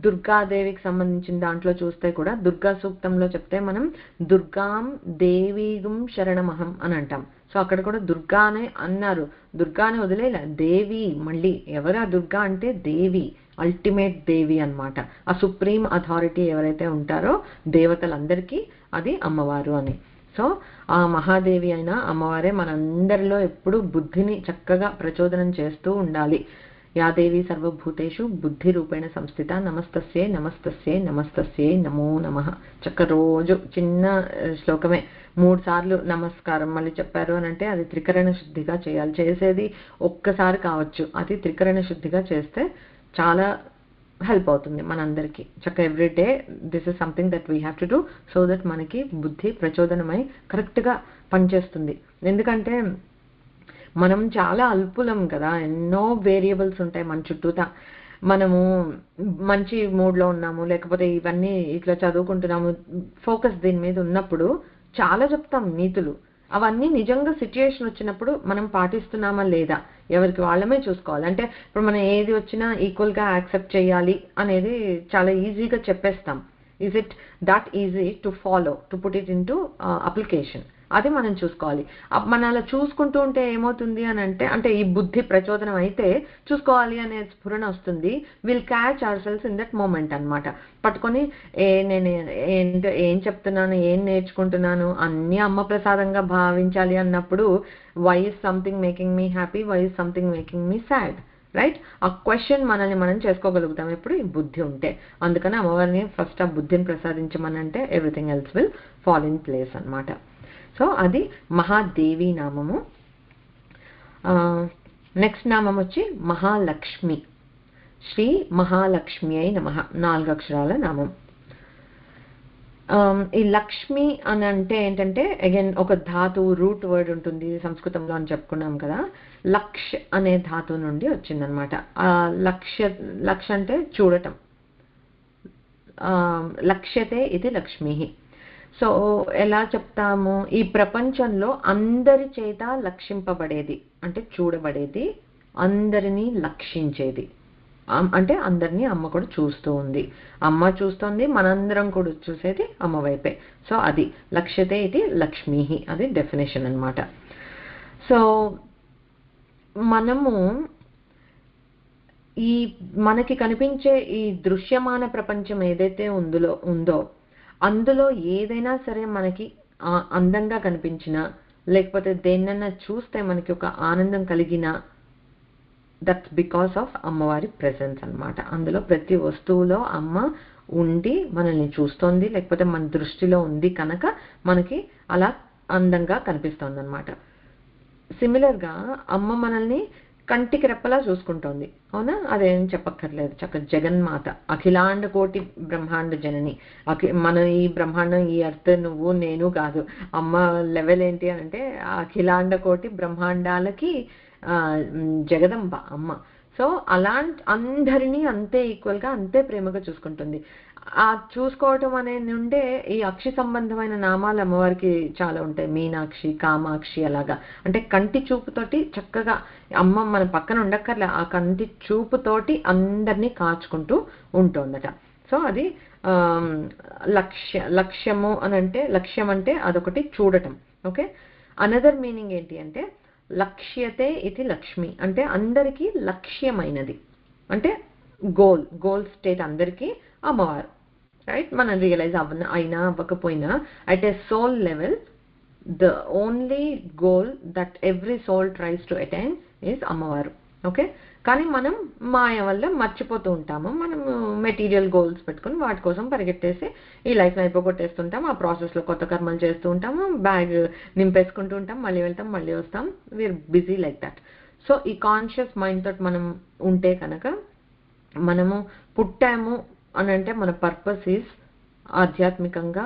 దుర్గాదేవికి సంబంధించిన దాంట్లో చూస్తే కూడా దుర్గా సూక్తంలో చెప్తే మనం దుర్గాం దేవీగుం శరణమహం అని అంటాం. సో అక్కడ కూడా దుర్గా అనే అన్నారు. దుర్గా అని వదిలేలా, దేవి. మళ్ళీ ఎవరు ఆ దుర్గా అంటే దేవి, అల్టిమేట్ దేవి అన్నమాట. ఆ సుప్రీం అథారిటీ ఎవరైతే ఉంటారో దేవతలందరికీ అది అమ్మవారు అని. సో ఆ మహాదేవి అయిన అమ్మవారే మనందరిలో ఎప్పుడు బుద్ధిని చక్కగా ప్రచోదనం చేస్తూ ఉండాలి. యా దేవి సర్వభూతేషు బుద్ధి రూపేణ సంస్థిత నమస్తస్యై నమస్తస్యై నమస్తస్యై నమో నమః. చక్క రోజు చిన్న శ్లోకమే 3 సార్లు నమస్కారం మళ్ళీ చెప్పారు అని అంటే అది త్రికరణ శుద్ధిగా చేయాలి. చేసేది ఒక్కసారి కావచ్చు, అది త్రికరణ శుద్ధిగా చేస్తే చాలా హెల్ప్ అవుతుంది మనందరికీ. చక్క every day this is something that we have to do so that మనకి బుద్ధి ప్రచోదనమై కరెక్ట్గా పనిచేస్తుంది. ఎందుకంటే మనం చాలా అల్పులం కదా, ఎన్నో వేరియబుల్స్ ఉంటాయి మన చుట్టూతా. మనము మంచి మూడ్లో ఉన్నాము, లేకపోతే ఇవన్నీ ఇట్లా చదువుకుంటున్నాము, ఫోకస్ దీని మీద ఉన్నప్పుడు చాలా చెప్తాం నీతులు. అవన్నీ నిజంగా సిచ్యుయేషన్ వచ్చినప్పుడు మనం పాటిస్తున్నామా లేదా ఎవరికి వాళ్ళమే చూసుకోవాలి. అంటే ఇప్పుడు మనం ఏది వచ్చినా ఈక్వల్గా యాక్సెప్ట్ చేయాలి అనేది చాలా ఈజీగా చెప్పేస్తాం. Is it that easy to follow, to put it in to application? అది మనం చూసుకోవాలి. మనం అలా చూసుకుంటూ ఉంటే ఏమవుతుంది అని అంటే ఈ బుద్ధి ప్రచోదనం అయితే చూసుకోవాలి అనే స్ఫురణ వస్తుంది. Will catch our cells in that moment అనమాట. పట్టుకొని నేను ఏం చెప్తున్నాను, ఏం నేర్చుకుంటున్నాను, అన్నీ అమ్మ ప్రసాదంగా భావించాలి అన్నప్పుడు why is something making me happy, why is something making me sad, right? ఆ క్వశ్చన్ మనల్ని మనం చేసుకోగలుగుతాం ఎప్పుడు ఈ బుద్ధి ఉంటే. అందుకని అమ్మవారిని ఫస్ట్ ఆ బుద్ధిని ప్రసాదించమనంటే everything else will fall in place అనమాట. సో అది మహాదేవి నామము. నెక్స్ట్ నామం వచ్చి మహాలక్ష్మి. శ్రీ మహాలక్ష్మి అయి నమః, 4 అక్షరాల నామం. ఈ లక్ష్మి అని అంటే ఏంటంటే అగైన్ ఒక ధాతువు రూట్ వర్డ్ ఉంటుంది సంస్కృతంలో అని చెప్పుకున్నాం కదా. లక్ష్ అనే ధాతువు నుండి వచ్చిందనమాట. లక్ష అంటే చూడటం. లక్ష్యతే ఇది లక్ష్మి. సో ఎలా చెప్తాము, ఈ ప్రపంచంలో అందరి చేత లక్షింపబడేది అంటే చూడబడేది, అందరినీ లక్షించేది. అంటే అందరినీ అమ్మ కూడా చూస్తూ ఉంది. అమ్మ చూస్తుంది, మనందరం కూడా చూసేది అమ్మ వైపే. సో అది లక్ష్యతే ఇది లక్ష్మి, అది డెఫినేషన్ అన్నమాట. సో మనము ఈ మనకి కనిపించే ఈ దృశ్యమాన ప్రపంచం ఏదైతే ఉందో అందులో ఏదైనా సరే మనకి అందంగా కనిపించినా, లేకపోతే దేన్నన్నా చూస్తే మనకి ఒక ఆనందం కలిగినా, దట్స్ బికాస్ ఆఫ్ అమ్మవారి ప్రెసెన్స్ అన్నమాట. అందులో ప్రతి వస్తువులో అమ్మ ఉండి మనల్ని చూస్తోంది, లేకపోతే మన దృష్టిలో ఉంది కనుక మనకి అలా అందంగా కనిపిస్తోంది అన్నమాట. సిమిలర్గా అమ్మ మనల్ని కంటికి రెప్పలా చూసుకుంటోంది, అవునా? అదేం చెప్పక్కర్లేదు. చక్క జగన్మాత, అఖిలాండ కోటి బ్రహ్మాండ జనని. మన ఈ బ్రహ్మాండం, ఈ అర్త్ నువ్వు నేను కాదు. అమ్మ లెవెల్ ఏంటి అంటే అఖిలాండ కోటి బ్రహ్మాండాలకి జగదంబ అమ్మ. సో అందరినీ అంతే ఈక్వల్గా, అంతే ప్రేమగా చూసుకుంటుంది. ఆ చూసుకోవటం అనే నుండే ఈ అక్షి సంబంధమైన నామాలు అమ్మవారికి చాలా ఉంటాయి. మీనాక్షి, కామాక్షి, అలాగా. అంటే కంటి చూపుతోటి చక్కగా అమ్మ మన పక్కన ఉండక్కర్లే, ఆ కంటి చూపుతోటి అందరినీ కాచుకుంటూ ఉంటుందట. సో అది లక్ష్యము అని అంటే, లక్ష్యం అంటే అదొకటి చూడటం. ఓకే, అనదర్ మీనింగ్ ఏంటి అంటే లక్ష్యతే ఇది లక్ష్మి అంటే అందరికీ లక్ష్యమైనది, అంటే గోల్ స్టేట్ అందరికీ అమ్మవారు, రైట్? మనం రియలైజ్ అయినా అవ్వకపోయినా at a soul level the only goal that every soul tries to attain is Ammavaru. Okay, కానీ మనం మాయ వల్ల మర్చిపోతూ ఉంటాము. మనం మెటీరియల్ గోల్స్ పెట్టుకుని వాటి కోసం పరిగెట్టేసి ఈ లైఫ్ని అయిపోగొట్టేస్తుంటాం. ఆ ప్రాసెస్లో కొత్త కర్మలు చేస్తూ ఉంటాము, బ్యాగ్ నింపేసుకుంటూ ఉంటాం, మళ్ళీ వెళ్తాం, మళ్ళీ వస్తాం. We are busy like that. So ఈ కాన్షియస్ మైండ్ తోటి మనం ఉంటే కనుక మనము పుట్టాము అని అంటే మన పర్పస్ ఈజ్ ఆధ్యాత్మికంగా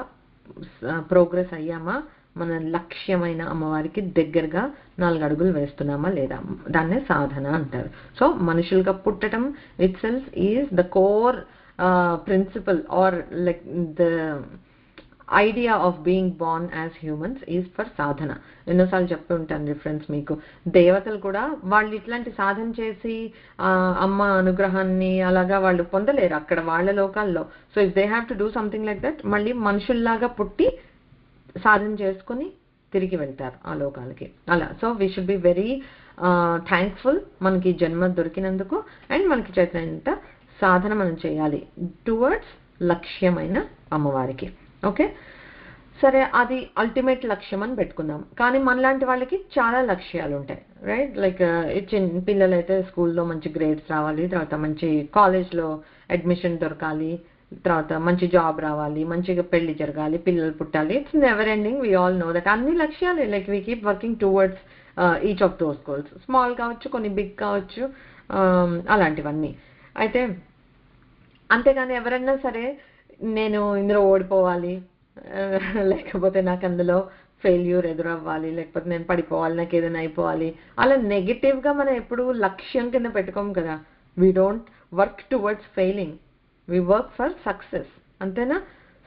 ప్రోగ్రెస్ అయ్యామా, మన లక్ష్యమైన అమ్మవారికి దగ్గరగా 4 అడుగులు వేస్తున్నామా లేదా, దాన్నే సాధన అంటారు. సో మనుషులుగా పుట్టడం itself is the core principle or like the idea of being born as humans is for sadhana. ఎన్నోసార్లు చెప్పి ఉంటాను రిఫరెన్స్ మీకు. దేవతలు కూడా వాళ్ళు ఇట్లాంటి సాధన చేసి అమ్మ అనుగ్రహాన్ని అలాగా వాళ్ళు పొందలేరు అక్కడ వాళ్ళ లోకాల్లో. So if they have to do something like that, మళ్ళీ మనుషుల్లాగా పుట్టి సాధన చేసుకుని తిరిగి వెళ్తారు ఆ లోకాలకి. అలా so we should be very thankful మనకి జన్మ దొరికినందుకు. అండ్ మనకి చేతనంత సాధన మనం చేయాలి టువర్డ్స్ లక్ష్యమైన అమ్మవారికి. ఓకే, సరే అది అల్టిమేట్ లక్ష్యం అని పెట్టుకుందాం. కానీ మనలాంటి వాళ్ళకి చాలా లక్ష్యాలు ఉంటాయి, రైట్? లైక్ పిల్లలైతే స్కూల్లో మంచి గ్రేడ్స్ రావాలి, తర్వాత మంచి కాలేజ్లో అడ్మిషన్ దొరకాలి, తర్వాత మంచి జాబ్ రావాలి, మంచిగా పెళ్లి జరగాలి, పిల్లలు పుట్టాలి. It's never ending, we all know that. అన్ని లక్ష్యాలు like we keep working towards each of those goals. Small కావచ్చు, కొన్ని బిగ్ కావచ్చు, అలాంటివన్నీ. అయితే అంతేగాని ఎవరన్నా సరే నేను ఇందులో ఓడిపోవాలి, లేకపోతే నాకు అందులో ఫెయిల్యూర్ ఎదురవ్వాలి, లేకపోతే నేను పడిపోవాలి, నాకు ఏదైనా అయిపోవాలి, అలా నెగిటివ్గా మనం ఎప్పుడు లక్ష్యం కింద పెట్టుకోము కదా. We don't work towards failing, we work for success, అంతేనా?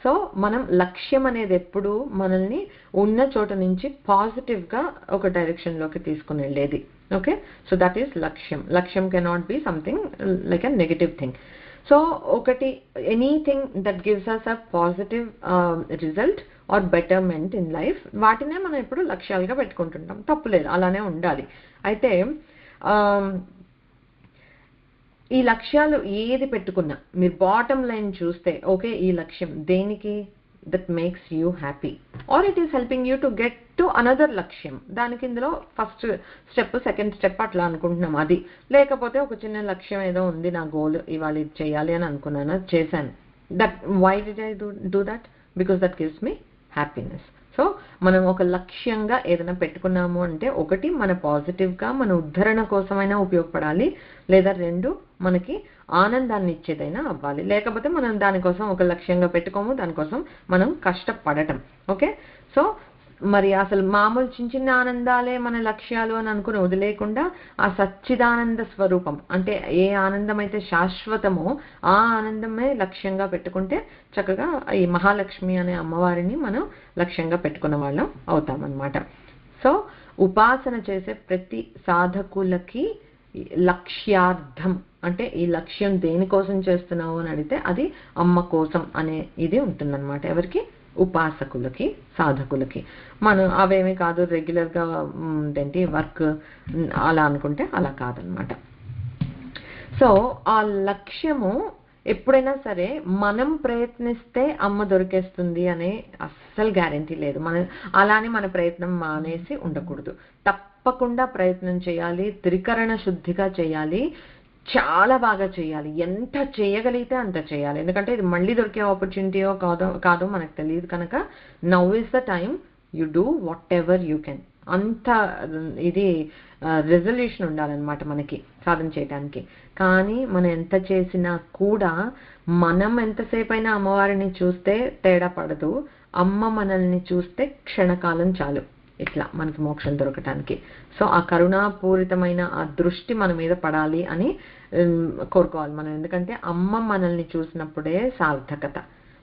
సో మనం లక్ష్యం అనేది ఎప్పుడు మనల్ని ఉన్న చోట నుంచి పాజిటివ్గా ఒక డైరెక్షన్లోకి తీసుకుని వెళ్ళేది. Okay, so that is lakshyam. Lakshyam cannot be something like a negative thing. So ఒకటి anything that gives us a positive result or betterment in life, వాటినే మనం ఎప్పుడు లక్ష్యాలుగా పెట్టుకుంటుంటాం. తప్పులేదు, అలానే ఉండాలి. అయితే ఈ లక్ష్యాలు ఏది పెట్టుకున్నా మీరు బాటమ్ లైన్ చూస్తే, ఓకే ఈ లక్ష్యం దేనికి, that makes you happy or it is helping you to get to another lakshyam. దానికి ఇందులో ఫస్ట్ స్టెప్, సెకండ్ స్టెప్ అట్లా అనుకుంటున్నాం. అది లేకపోతే ఒక చిన్న లక్ష్యం ఏదో ఉంది, నా గోల్ ఇవాళ ఇది చేయాలి అని అనుకున్నాను, చేశాను. That why did I do that? Because that gives me happiness. So మనం ఒక లక్ష్యంగా ఏదైనా పెట్టుకున్నాము అంటే, ఒకటి మన పాజిటివ్గా మన ఉద్ధరణ కోసమైనా ఉపయోగపడాలి, లేదా రెండు మనకి ఆనందాన్ని ఇచ్చేదైనా అవ్వాలి. లేకపోతే మనం దానికోసం ఒక లక్ష్యంగా పెట్టుకోము, దానికోసం మనం కష్టపడటం. ఓకే, సో మరి అసలు మామూలు చిన్న చిన్న ఆనందాలే మన లక్ష్యాలు అని అనుకుని వదిలేకుండా, ఆ సచ్చిదానంద స్వరూపం అంటే ఏ ఆనందం అయితే శాశ్వతమో ఆ ఆనందమే లక్ష్యంగా పెట్టుకుంటే చక్కగా ఈ మహాలక్ష్మి అనే అమ్మవారిని మనం లక్ష్యంగా పెట్టుకున్న వాళ్ళం అవుతామన్నమాట. సో ఉపాసన చేసే ప్రతి సాధకులకి లక్ష్యార్థం అంటే ఈ లక్ష్యం దేనికోసం చేస్తున్నావు అని అడిగితే అది అమ్మ కోసం అనే ఇది ఉంటుందన్నమాట. ఎవరికి? ఉపాసకులకి, సాధకులకి. మనం అవేమీ కాదు రెగ్యులర్గా ఏంటి వర్క్ అలా అనుకుంటే అలా కాదనమాట. సో ఆ లక్ష్యము ఎప్పుడైనా సరే మనం ప్రయత్నిస్తే అమ్మ దొరికేస్తుంది అనే అస్సలు గ్యారెంటీ లేదు. అలానే మన ప్రయత్నం మానేసి ఉండకూడదు. తప్పకుండా ప్రయత్నం చేయాలి, త్రికరణ శుద్ధిగా చేయాలి, చాలా బాగా చేయాలి. ఎంత చేయగలిగితే అంత చేయాలి. ఎందుకంటే ఇది మళ్ళీ దొరికే ఆపర్చునిటీయో కాదో మనకు తెలియదు కనుక now is the time, you do what ever you can. అంత ఇది రెజల్యూషన్ ఉండాలన్నమాట మనకి సాధన చేయడానికి. కానీ మనం ఎంత చేసినా కూడా మనం ఎంతసేపు అయినా అమ్మవారిని చూస్తే తేడా పడదు, అమ్మ మనల్ని చూస్తే క్షణకాలం చాలు ఇట్లా మనకి మోక్షం దొరకటానికి. సో ఆ కరుణాపూరితమైన ఆ దృష్టి మన మీద పడాలి అని కోరుకోవాలి మనం. ఎందుకంటే అమ్మ మనల్ని చూసినప్పుడే సార్థకత.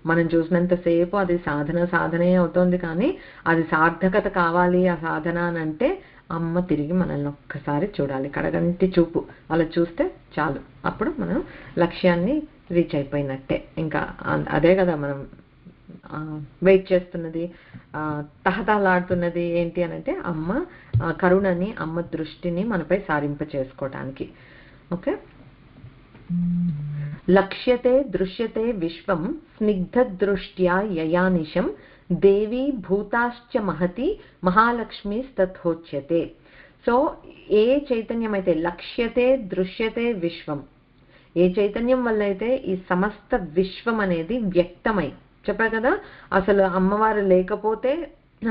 మనం చూసినంతసేపు అది సాధనే అవుతోంది, కానీ అది సార్థకత కావాలి ఆ సాధన అని అంటే అమ్మ తిరిగి మనల్ని ఒక్కసారి చూడాలి, కడగంటి చూపు అలా చూస్తే చాలు. అప్పుడు మనం లక్ష్యాన్ని రీచ్ అయిపోయినట్టే. ఇంకా అదే కదా మనం వెయిట్ చేస్తున్నది, తహతహలాడుతున్నది ఏంటి అని అంటే అమ్మ కరుణని, అమ్మ దృష్టిని మనపై సారింప చేసుకోవటానికి. ఓకే, లక్ష్యతే దృశ్యతే విశ్వం స్నిగ్ధ దృష్ట్యా యయానిశం దేవి భూతాశ్చ మహతి మహాలక్ష్మి తథోచ్యతే. సో ఏ చైతన్యం అయితే లక్ష్యతే దృశ్యతే విశ్వం, ఏ చైతన్యం వల్ల అయితే ఈ సమస్త విశ్వం అనేది వ్యక్తమై, చెప్పా కదా అసలు అమ్మవారు లేకపోతే,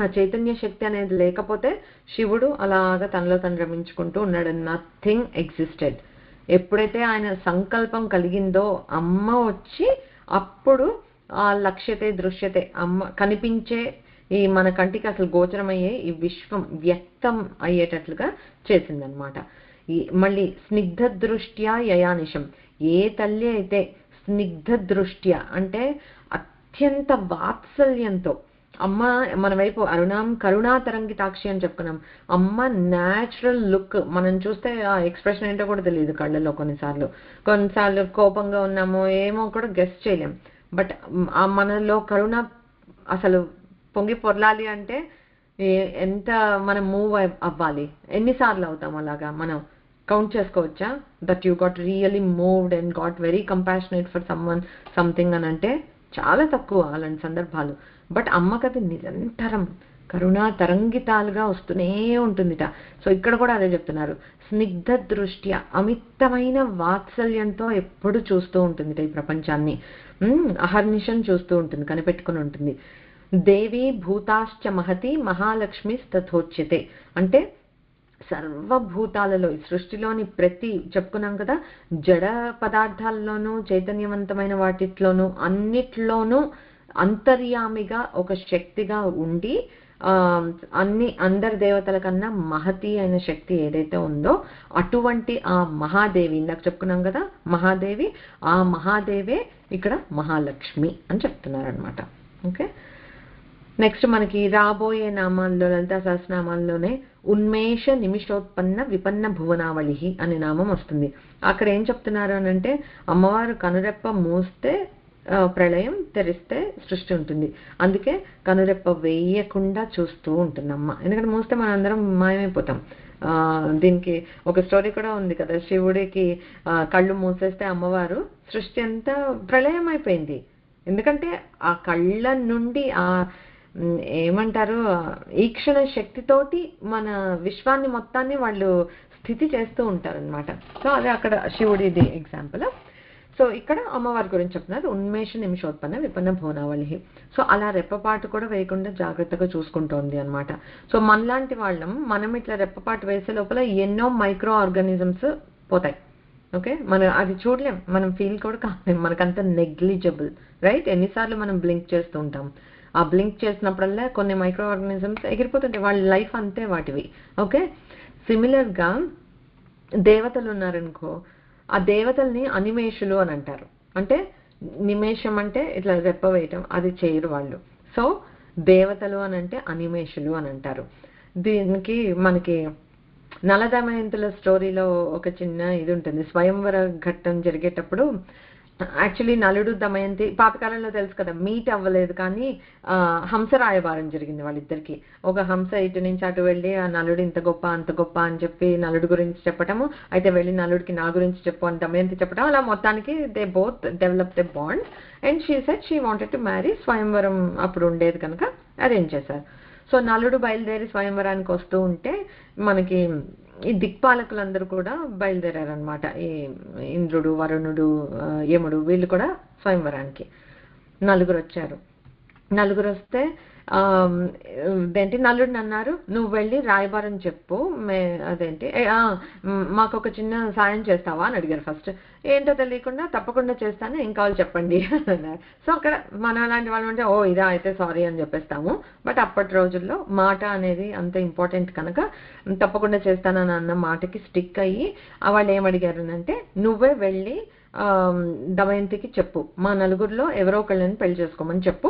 ఆ చైతన్య శక్తి అనేది లేకపోతే శివుడు అలాగా తనలో తను రమించుకుంటూ ఉన్నాడు. Nothing existed. ఎప్పుడైతే ఆయన సంకల్పం కలిగిందో అమ్మ వచ్చి అప్పుడు ఆ లక్ష్యతే దృశ్యతే అమ్మ కనిపించే ఈ మన కంటికి అసలు గోచరమయ్యే ఈ విశ్వం వ్యక్తం అయ్యేటట్లుగా చేసిందనమాట. మళ్ళీ స్నిగ్ధ దృష్ట్యా యయానిశం, ఏ తల్లి అయితే స్నిగ్ధ దృష్ట్యా అంటే అత్యంత వాత్సల్యంతో అమ్మ మన వైపు అరుణాం కరుణా తరంగితాక్షి అని చెప్పుకున్నాం. అమ్మ న్యాచురల్ లుక్ మనం చూస్తే ఆ ఎక్స్ప్రెషన్ ఏంటో కూడా తెలియదు కళ్ళల్లో. కొన్నిసార్లు కోపంగా ఉన్నామో ఏమో కూడా గెస్ చేయలేం. బట్ ఆ మనలో కరుణ అసలు పొంగి పొర్లాలి అంటే ఎంత మనం మూవ్ అవ్వాలి, ఎన్నిసార్లు అవుతాం అలాగా మనం కౌంట్ చేసుకోవచ్చా? That you got really moved and got very compassionate for someone something అని అంటే చాలా తక్కువ అలాంటి సందర్భాలు. బట్ అమ్మకి అది నిరంతరం కరుణా తరంగితాలుగా వస్తూనే ఉంటుందిట. సో ఇక్కడ కూడా అదే చెప్తున్నారు, స్నిగ్ధ దృష్ట్య అమితమైన వాత్సల్యంతో ఎప్పుడు చూస్తూ ఉంటుందిట ఈ ప్రపంచాన్ని. అహర్నిశం చూస్తూ ఉంటుంది, కనిపెట్టుకుని ఉంటుంది. దేవి భూతాశ్చ మహతి మహాలక్ష్మి తథోచ్యతే అంటే సర్వభూతాలలో, ఈ సృష్టిలోని ప్రతి చెప్పుకున్నాం కదా, జడ పదార్థాల్లోనూ చైతన్యవంతమైన వాటిలోనూ అన్నిట్లోనూ అంతర్యామిగా ఒక శక్తిగా ఉండి అందరి దేవతల కన్నా మహతి అయిన శక్తి ఏదైతే ఉందో అటువంటి ఆ మహాదేవి, ఇందాక చెప్పుకున్నాం కదా మహాదేవి, ఆ మహాదేవే ఇక్కడ మహాలక్ష్మి అని చెప్తున్నారు అనమాట. ఓకే, నెక్స్ట్ మనకి రాబోయే నామాల్లో లలితా సహస్రనామాల్లోనే ఉన్మేష నిమిషోత్పన్న విపన్న భువనావళి అనే నామం వస్తుంది. అక్కడ ఏం చెప్తున్నారు అని అంటే అమ్మవారు కనురెప్ప మూస్తే ప్రళయం, తెరిస్తే సృష్టి ఉంటుంది. అందుకే కనురెప్ప వేయకుండా చూస్తూ ఉంటుంది అమ్మ, ఎందుకంటే మూస్తే మనం అందరం మాయమైపోతాం. దీనికి ఒక స్టోరీ కూడా ఉంది కదా, శివుడికి కళ్ళు మూసేస్తే అమ్మవారు సృష్టి అంతా ప్రళయం అయిపోయింది. ఎందుకంటే ఆ కళ్ళ నుండి ఆ ఏమంటారు ఈక్షణ శక్తితోటి మన విశ్వాన్ని మొత్తాన్ని వాళ్ళు స్థితి చేస్తూ ఉంటారనమాట. సో అదే అక్కడ శివుడిది ఎగ్జాంపుల్. సో ఇక్కడ అమ్మవారి గురించి చెప్తున్నారు, ఉన్మేష నిమిషోత్పన్న విపన్న భువనావళి. సో అలా రెప్పపాటు కూడా వేయకుండా జాగ్రత్తగా చూసుకుంటోంది అనమాట. సో మనలాంటి వాళ్ళం మనం ఇట్లా రెప్పపాటు వేసే లోపల ఎన్నో మైక్రో ఆర్గానిజమ్స్ పోతాయి. ఓకే, మనం అది చూడలేం, మనం ఫీల్ కూడా కాలేం, మనకంత నెగ్లిజిబుల్, రైట్? ఎన్నిసార్లు మనం బ్లింక్ చేస్తూ ఉంటాం, ఆ బ్లింక్ చేసినప్పుడల్లా కొన్ని మైక్రో ఆర్గానిజమ్స్ ఎగిరిపోతుంటాయి, వాళ్ళ లైఫ్ అంతే వాటివి. ఓకే, సిమిలర్గా దేవతలు ఉన్నారనుకో, ఆ దేవతల్ని అనిమేషులు అని అంటారు. అంటే నిమేషం అంటే ఇట్లా రెప్ప వేయటం, అది చేయరు వాళ్ళు. సో దేవతలు అని అంటే అనిమేషులు అని అంటారు. దీనికి మనకి నల దమయంతుల స్టోరీలో ఒక చిన్న ఇది ఉంటుంది. స్వయంవర ఘట్టం జరిగేటప్పుడు యాక్చువల్లీ నలుడు దమయంతి పాతకాలంలో తెలుసు కదా, మీట్ అవ్వలేదు, కానీ హంస రాయబారం జరిగింది వాళ్ళిద్దరికి. ఒక హంస ఇటు నుంచి అటు వెళ్ళి ఆ నలుడు ఇంత గొప్ప అంత గొప్ప అని చెప్పి నలుడు గురించి చెప్పటము, అయితే వెళ్ళి నలుడికి నా గురించి చెప్పు అని దమయంతి చెప్పడం, అలా మొత్తానికి they both developed a bond and she said she wanted to marry. స్వయంవరం అప్పుడు ఉండేది కనుక అరేంజ్ చేశారు. సో నలుడు బయలుదేరి స్వయంవరానికి వస్తూ ఉంటే మనకి ఈ దిక్పాలకులందరూ కూడా బయలుదేరారనమాట. ఈ ఇంద్రుడు, వరుణుడు, యముడు, వీళ్ళు కూడా స్వయంవరానికి నలుగురు వచ్చారు. నలుగురు వస్తే అదేంటి నలుడిని అన్నారు, నువ్వు వెళ్ళి రాయబారం చెప్పు, అదేంటి మాకు ఒక చిన్న సాయం చేస్తావా అని అడిగారు. ఫస్ట్ ఏంటో తెలియకుండా తప్పకుండా చేస్తాను, ఏం కావాలి చెప్పండి అన్నారు. సో అక్కడ మన లాంటి వాళ్ళు అంటే ఓ ఇదా అయితే సారీ అని చెప్పేస్తాము. బట్ అప్పటి రోజుల్లో మాట అనేది అంత ఇంపార్టెంట్ కనుక తప్పకుండా చేస్తానని అన్న మాటకి స్టిక్ అయ్యి వాళ్ళు ఏమడిగారు అంటే, నువ్వే వెళ్ళి దమయంతికి చెప్పు, మా నలుగురిలో ఎవరో ఒకళ్ళని పెళ్లి చేసుకోమని చెప్పు,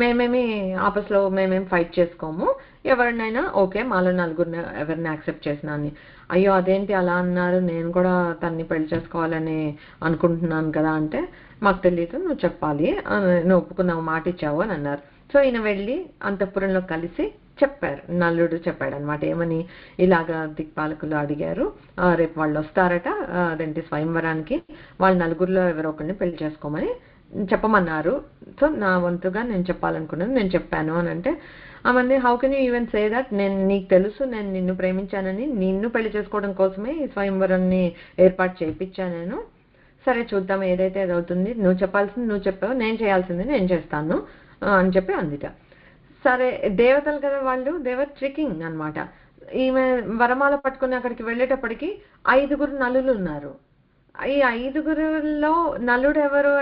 మేమేమి ఆపస్లో మేమేం ఫైట్ చేసుకోము, ఎవరినైనా ఓకే మాలో నలుగురిని ఎవరిని యాక్సెప్ట్ చేసినా అని. అయ్యో అదేంటి అలా అన్నారు, నేను కూడా తన్ని పెళ్లి చేసుకోవాలని అనుకుంటున్నాను కదా అంటే, మాకు తెలియదు, నువ్వు చెప్పాలి, నువ్వు ఒప్పుకున్నావు, మాట ఇచ్చావు అని అన్నారు. సో ఈయన వెళ్ళి అంతఃపురంలో కలిసి చెప్పారు, నల్లుడు చెప్పాడు అనమాట. ఏమని, ఇలాగా దిక్పాలకులు అడిగారు, రేపు వాళ్ళు వస్తారట అదేంటి స్వయంవరానికి, వాళ్ళ నలుగురిలో ఎవరో ఒకరిని పెళ్లి చేసుకోమని చెప్పమన్నారు. సో నా వంతుగా నేను చెప్పాలనుకున్నాను, నేను చెప్పాను అని అంటే, ఆమె how can you even say that, నేను నీకు తెలుసు నేను నిన్ను ప్రేమించానని, నిన్ను పెళ్లి చేసుకోవడం కోసమే ఈ స్వయంవరాన్ని ఏర్పాటు చేయించాను నేను. సరే చూద్దాం ఏదైతే అది అవుతుంది, నువ్వు చెప్పాల్సింది నువ్వు చెప్పావు, నేను చేయాల్సింది నేను చేస్తాను అని చెప్పి అందిట. సరే దేవతలు కదా వాళ్ళు, దేవర్ ట్రికింగ్ అనమాట. ఈమె వరమాల పట్టుకుని అక్కడికి వెళ్ళేటప్పటికి 5 నలులు ఉన్నారు. ఈ 5లో నలుడు ఎవరు,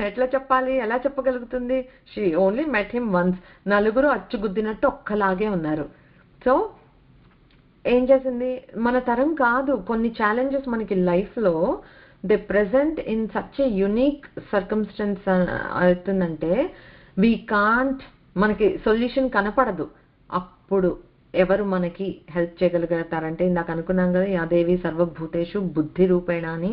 ఎట్లా చెప్పాలి, ఎలా చెప్పగలుగుతుంది? She only met him once. నలుగురు అచ్చుగుద్దినట్టు ఒక్కలాగే ఉన్నారు. సో ఏం చేసింది, మన తరం కాదు, కొన్ని ఛాలెంజెస్ మనకి లైఫ్లో they present in such a unique circumstance అవుతుందంటే వీ కాంట్, మనకి సొల్యూషన్ కనపడదు. అప్పుడు ఎవరు మనకి హెల్ప్ చేయగలుగుతారంటే ఇందాక అనుకున్నాం కదా, యాదేవి సర్వభూతేషు బుద్ధి రూపేణ అని.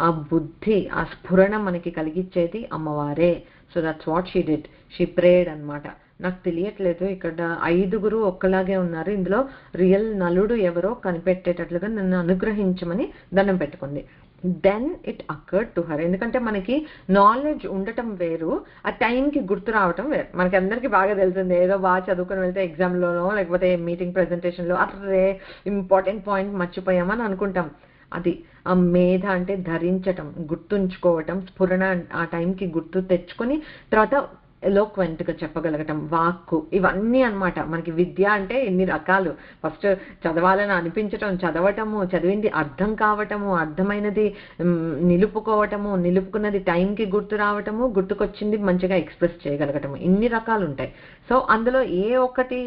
ఆ బుద్ధి, ఆ స్ఫురణ మనకి కలిగించేది అమ్మవారే. So that's what she did, she prayed అనమాట. నాకు తెలియట్లేదు ఇక్కడ 5గురు ఒక్కలాగే ఉన్నారు, ఇందులో రియల్ నలుడు ఎవరో కనిపెట్టేటట్లుగా నన్ను అనుగ్రహించమని దండం పెట్టుకుంది. Then it occurred to her. ఎందుకంటే మనకి నాలెడ్జ్ ఉండటం వేరు, ఆ టైంకి గుర్తు రావటం వేరు. మనకి అందరికీ బాగా తెలిసింది, ఏదో బాగా చదువుకుని వెళ్తే ఎగ్జామ్లోనో లేకపోతే మీటింగ్ ప్రెజెంటేషన్లో అట్లే ఇంపార్టెంట్ పాయింట్ మర్చిపోయామని అనుకుంటాం. అది ఆ మేధ అంటే ధరించటం, గుర్తుంచుకోవటం, స్ఫురణ ఆ టైంకి గుర్తు తెచ్చుకొని తర్వాత ఎలోక్వెంట్ గా చెప్పగలగటం, వాక్కు, ఇవన్నీ అన్నమాట. మనకి విద్య అంటే ఎన్ని రకాలు. ఫస్ట్ చదవాలని అనిపించటం, చదవటము, చదివింది అర్థం కావటము, అర్థమైనది నిలుపుకోవటము, నిలుపుకున్నది టైంకి గుర్తు రావటము, గుర్తుకొచ్చింది మంచిగా ఎక్స్ప్రెస్ చేయగలగటము, ఇన్ని రకాలు ఉంటాయి. సో అందులో ఏ ఒక్కటి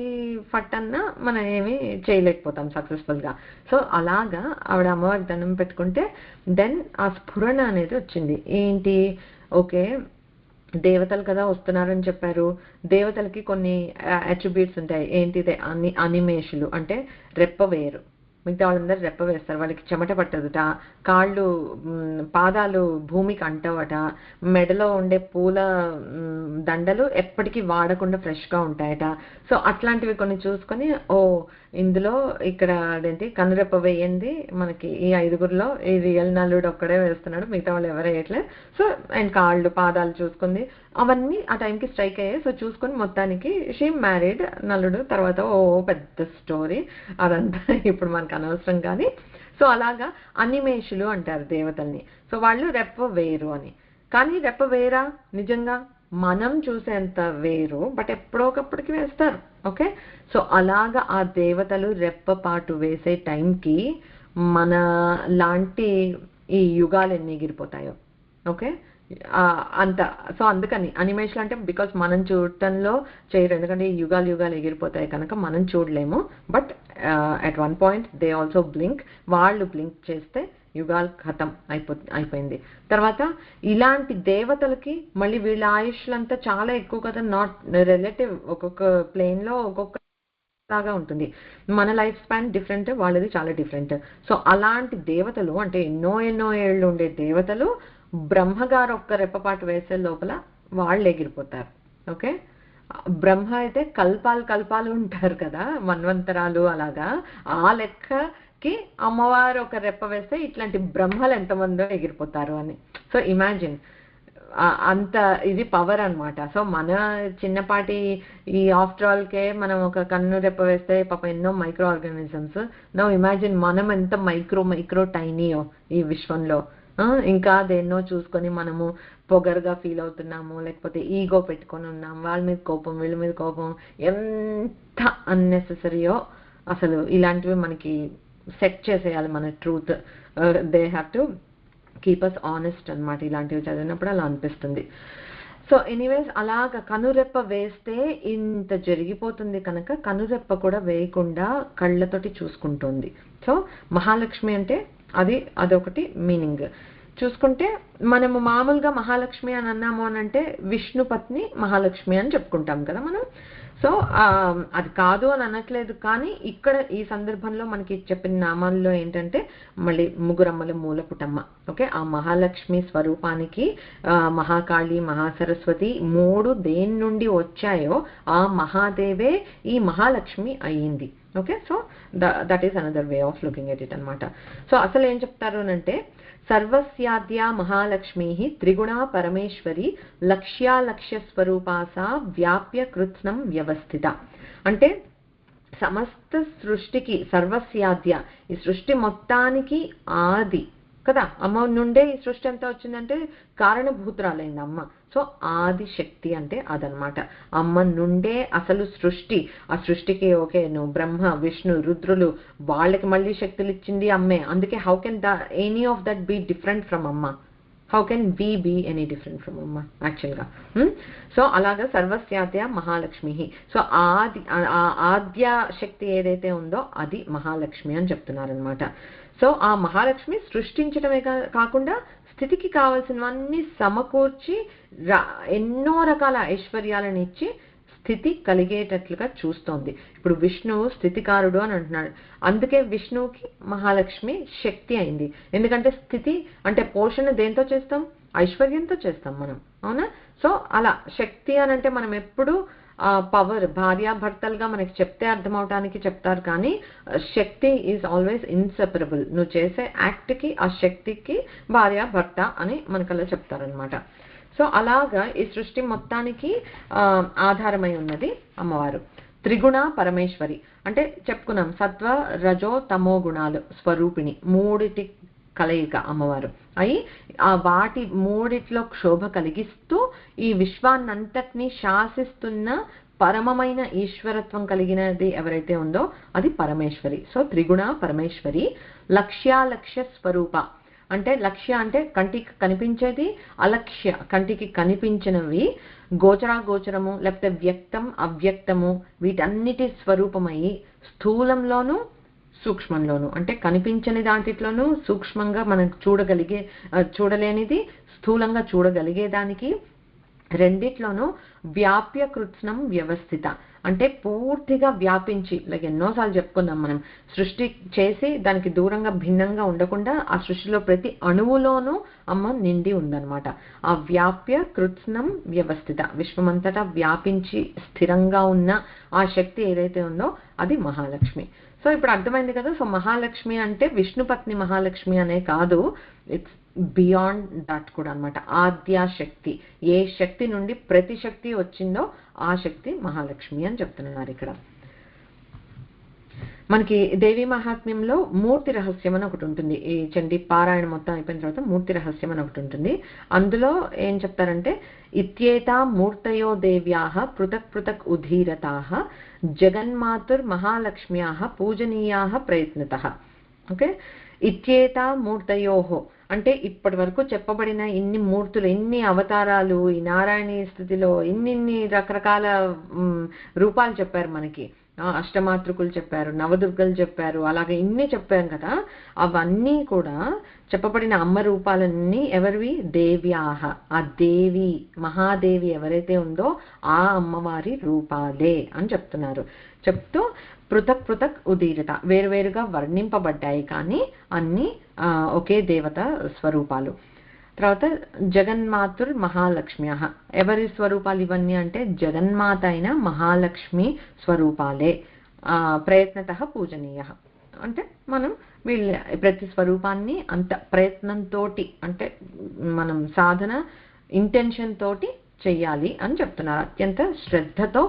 ఫట్ అన్నా మనం ఏమి చేయలేకపోతాం సక్సెస్ఫుల్ గా. సో అలాగా ఆవిడ అమ్మవారి దండం పెట్టుకుంటే దెన్ ఆ స్ఫురణ అనేది వచ్చింది. ఏంటి, ఓకే దేవతలు కదా వస్తున్నారని చెప్పారు, దేవతలకి కొన్ని అట్రిబ్యూట్స్ ఉంటాయి. ఏంటిదే, అనిమేషులు అంటే రెప్పవేరు. మిగతా వాళ్ళందరూ రెప్ప వేస్తారు, వాళ్ళకి చెమట పట్టదుట, కాళ్ళు పాదాలు భూమికి అంటవట, మెడలో ఉండే పూల దండలు ఎప్పటికీ వాడకుండా ఫ్రెష్గా ఉంటాయట. సో అట్లాంటివి కొన్ని చూసుకొని, ఓ ఇందులో ఇక్కడ అదేంటి కనురెప్ప వేయండి మనకి ఈ 5గురిలో ఈ రియల్ నల్లుడు ఒక్కడే వేస్తున్నాడు, మిగతా వాళ్ళు ఎవరు వేయట్లేదు. సో అండ్ కాళ్ళు పాదాలు చూసుకుంది, అవన్నీ ఆ టైంకి స్ట్రైక్ అయ్యాయి. సో చూసుకొని మొత్తానికి షీ మ్యారీడ్ నల్లుడు. తర్వాత ఓ పెద్ద స్టోరీ, అదంతా ఇప్పుడు మనకు అనవసరం. కానీ సో అలాగా అనిమేషులు అంటారు దేవతల్ని. సో వాళ్ళు రెప్ప వేరు అని. కానీ రెప్ప వేరా నిజంగా మనం చూసేంత వేరు, బట్ ఎప్పుడో ఒకప్పటికి వేస్తారు. ఓకే, సో అలాగా ఆ దేవతలు రెప్పపాటు వేసే టైంకి మన లాంటి ఈ యుగాలు ఎన్ని ఎగిరిపోతాయో. ఓకే, అంత. సో అందుకని అనిమేషన్ అంటే బికాస్ మనం చూడటంలో చేయరు, ఎందుకంటే ఈ యుగాలు యుగాలు ఎగిరిపోతాయి కనుక మనం చూడలేము. But at one point they also blink. వాళ్ళు బ్లింక్ చేస్తే యుగాలు ఖతం అయిపోయింది. తర్వాత ఇలాంటి దేవతలకి మళ్ళీ వీళ్ళ ఆయుష్లంతా చాలా ఎక్కువ కదా, నాట్ రిలేటివ్. ఒక్కొక్క ప్లేన్లో ఒక్కొక్క లాగా ఉంటుంది. మన లైఫ్ స్పాన్ డిఫరెంట్, వాళ్ళది చాలా డిఫరెంట్. సో అలాంటి దేవతలు అంటే ఎన్నో ఎన్నో ఏళ్ళు ఉండే దేవతలు బ్రహ్మగారు ఒక్క రెప్పపాటు వేసే లోపల వాళ్ళు ఎగిరిపోతారు. ఓకే, బ్రహ్మ అయితే కల్పాలు ఉంటారు కదా, మన్వంతరాలు, అలాగా ఆ లెక్కకి అమ్మవారు ఒక రెప్ప వేస్తే ఇట్లాంటి బ్రహ్మలు ఎంతమందో ఎగిరిపోతారు అని. సో ఇమాజిన్, అంత ఇది పవర్ అనమాట. సో మన చిన్నపాటి ఈ ఆఫ్టర్ ఆల్కే మనం ఒక కన్ను రెప్ప వేస్తే పాప ఎన్నో మైక్రో ఆర్గానిజమ్స్. నో ఇమాజిన్ మనం ఎంత మైక్రో టైనీయో ఈ విశ్వంలో. ఇంకా దేన్నో చూసుకొని మనము పొగరుగా ఫీల్ అవుతున్నాము, లేకపోతే ఈగో పెట్టుకొని ఉన్నాము, వాళ్ళ మీద కోపం వీళ్ళ మీద కోపం, ఎంత అన్నెసెసరీయో. అసలు ఇలాంటివి మనకి సెట్ చేసేయాలి మన truth. They have to keep us honest అనమాట. ఇలాంటివి చదివినప్పుడు అలా అనిపిస్తుంది. సో ఎనీవేస్ అలాగ కనురెప్ప వేస్తే ఇంత జరిగిపోతుంది కనుక కనురెప్ప కూడా వేయకుండా కళ్ళతోటి చూసుకుంటుంది. సో మహాలక్ష్మి అంటే అదొకటి మీనింగ్. చూసుకుంటే మనము మామూలుగా మహాలక్ష్మి అని అన్నాము అని అంటే విష్ణు పత్ని మహాలక్ష్మి అని చెప్పుకుంటాం కదా మనం. సో అది కాదు అని అనట్లేదు, కానీ ఇక్కడ ఈ సందర్భంలో మనకి చెప్పిన నామాల్లో ఏంటంటే మళ్ళీ ముగ్గురమ్మల మూలపుటమ్మ. ఓకే, ఆ మహాలక్ష్మి స్వరూపానికి మహాకాళి, మహాసరస్వతి మూడు దేని నుండి వచ్చాయో ఆ మహాదేవే ఈ మహాలక్ష్మి అయ్యింది. Okay, so that is another way of looking at it అనమాట. సో అసలు ఏం చెప్తారు అంటే సర్వస్యాద్యా మహాలక్ష్మి త్రిగుణా పరమేశ్వరి లక్ష్యాలక్ష్య స్వరూపాసా వ్యాప్య కృత్స్నం వ్యవస్థిత. అంటే సమస్త సృష్టికి సర్వస్యాద్య, ఈ సృష్టి మొత్తానికి ఆది కదా, అమ్మ నుండే ఈ సృష్టి ఎంత వచ్చిందంటే కారణభూతురాలైంది అమ్మ. సో ఆది శక్తి అంటే అదనమాట, అమ్మ నుండే అసలు సృష్టి. ఆ సృష్టికి ఓకే నువ్వు బ్రహ్మ విష్ణు రుద్రులు వాళ్ళకి మళ్ళీ శక్తులు ఇచ్చింది అమ్మే. అందుకే how can any of that be different from amma? How can we be any different from amma యాక్చువల్గా? సో అలాగా సర్వస్యాద్య మహాలక్ష్మి. సో ఆద్య శక్తి ఏదైతే ఉందో అది మహాలక్ష్మి అని చెప్తున్నారనమాట. సో ఆ మహాలక్ష్మి సృష్టించడమే కాకుండా స్థితికి కావాల్సినవన్నీ సమకూర్చి ఎన్నో రకాల ఐశ్వర్యాలను ఇచ్చి స్థితి కలిగేటట్లుగా చూస్తోంది. ఇప్పుడు విష్ణువు స్థితికారుడు అని అంటున్నాడు, అందుకే విష్ణువుకి మహాలక్ష్మి శక్తి అయింది. ఎందుకంటే స్థితి అంటే పోషణ దేంతో చేస్తాం? ఐశ్వర్యంతో చేస్తాం మనం, అవునా? సో అలా శక్తి అని అంటే మనం ఎప్పుడు పవర్ భార్యాభర్తలుగా మనకి చెప్తే అర్థం అవటానికి చెప్తారు, కానీ శక్తి ఈజ్ ఆల్వేస్ ఇన్సెపరబుల్. నువ్వు చేసే యాక్ట్కి ఆ శక్తికి భార్యాభర్త అని మనకు అలా చెప్తారనమాట. సో అలాగా ఈ సృష్టి మొత్తానికి ఆధారమై ఉన్నది అమ్మవారు. త్రిగుణ పరమేశ్వరి అంటే చెప్పుకున్నాం, సత్వ రజో తమో గుణాలు స్వరూపిణి, మూడిటి కలయిక అమ్మవారు అయి వాటి మూడిట్లో క్షోభ కలిగిస్తూ ఈ విశ్వాన్నంతటినీ శాసిస్తున్న పరమమైన ఈశ్వరత్వం కలిగినది ఎవరైతే ఉందో అది పరమేశ్వరి. సో త్రిగుణ పరమేశ్వరి. లక్ష్యాలక్ష్య స్వరూప అంటే లక్ష్య అంటే కంటికి కనిపించేది, అలక్ష్య కంటికి కనిపించినవి, గోచరాగోచరము లేకపోతే వ్యక్తం అవ్యక్తము వీటన్నిటి స్వరూపమై స్థూలంలోనూ సూక్ష్మంలోను అంటే కనిపించని దాంట్లోనూ సూక్ష్మంగా మనం చూడలేనిది స్థూలంగా చూడగలిగేదానికి రెండిట్లోనూ వ్యాప్య కృత్స్నం వ్యవస్థిత అంటే పూర్తిగా వ్యాపించి, లైక్ ఎన్నోసార్లు చెప్పుకున్నాం మనం, సృష్టి చేసి దానికి దూరంగా భిన్నంగా ఉండకుండా ఆ సృష్టిలో ప్రతి అణువులోనూ అమ్మ నిండి ఉందన్నమాట. ఆ వ్యాప్య కృత్స్నం వ్యవస్థిత విశ్వమంతటా వ్యాపించి స్థిరంగా ఉన్న ఆ శక్తి ఏదైతే ఉందో అది మహాలక్ష్మి. సో ఇప్పుడు అర్థమైంది కదా. సో మహాలక్ష్మి అంటే విష్ణుపత్ని మహాలక్ష్మి అనే కాదు, ఇట్స్ బియాండ్ దట్ కూడా అనమాట. ఆద్యాశక్తి, ఏ శక్తి నుండి ప్రతి శక్తి వచ్చిందో ఆ శక్తి మహాలక్ష్మి అని చెప్తున్నారు ఇక్కడ. మనకి దేవి మహాత్మ్యంలో మూర్తి రహస్యం అని ఒకటి ఉంటుంది. ఈ చండీ పారాయణ మొత్తం అయిపోయిన తర్వాత మూర్తి రహస్యం అని ఒకటి ఉంటుంది. అందులో ఏం చెప్తారంటే, ఇత్యేతా మూర్తయో దేవ్యాః పృథక్ పృథక్ ఉదీరతాః జగన్మాతుర్ మహాలక్ష్మ్యాః పూజనీయాః ప్రయత్నతః. ఓకే, ఇత్యేతా మూర్తయోః అంటే ఇప్పటి వరకు చెప్పబడిన ఇన్ని మూర్తులు, ఇన్ని అవతారాలు, ఈ నారాయణీ స్థితిలో ఇన్ని రకరకాల రూపాలు చెప్పారు మనకి. అష్టమాతృకులు చెప్పారు, నవదుర్గలు చెప్పారు, అలాగే ఇన్ని చెప్పాం కదా. అవన్నీ కూడా చెప్పబడిన అమ్మ రూపాలన్నీ ఎవరివి? దేవ్యాహ. ఆ దేవి మహాదేవి ఎవరైతే ఉందో ఆ అమ్మవారి రూపాలే అని చెప్తున్నారు. చెప్తూ పృథక్ పృథక్ ఉదీరత వేరువేరుగా వర్ణింపబడ్డాయి, కానీ అన్ని ఒకే దేవత స్వరూపాలు. తర్వాత జగన్మాతుర్ మహాలక్ష్మ్య, ఎవరి స్వరూపాలు ఇవన్నీ అంటే జగన్మాత అయిన మహాలక్ష్మి స్వరూపాలే. ప్రయత్నత పూజనీయ అంటే మనం వీళ్ళ ప్రతి స్వరూపాన్ని అంత ప్రయత్నంతో అంటే మనం సాధన ఇంటెన్షన్ తోటి చెయ్యాలి అని చెప్తున్నారు. అత్యంత శ్రద్ధతో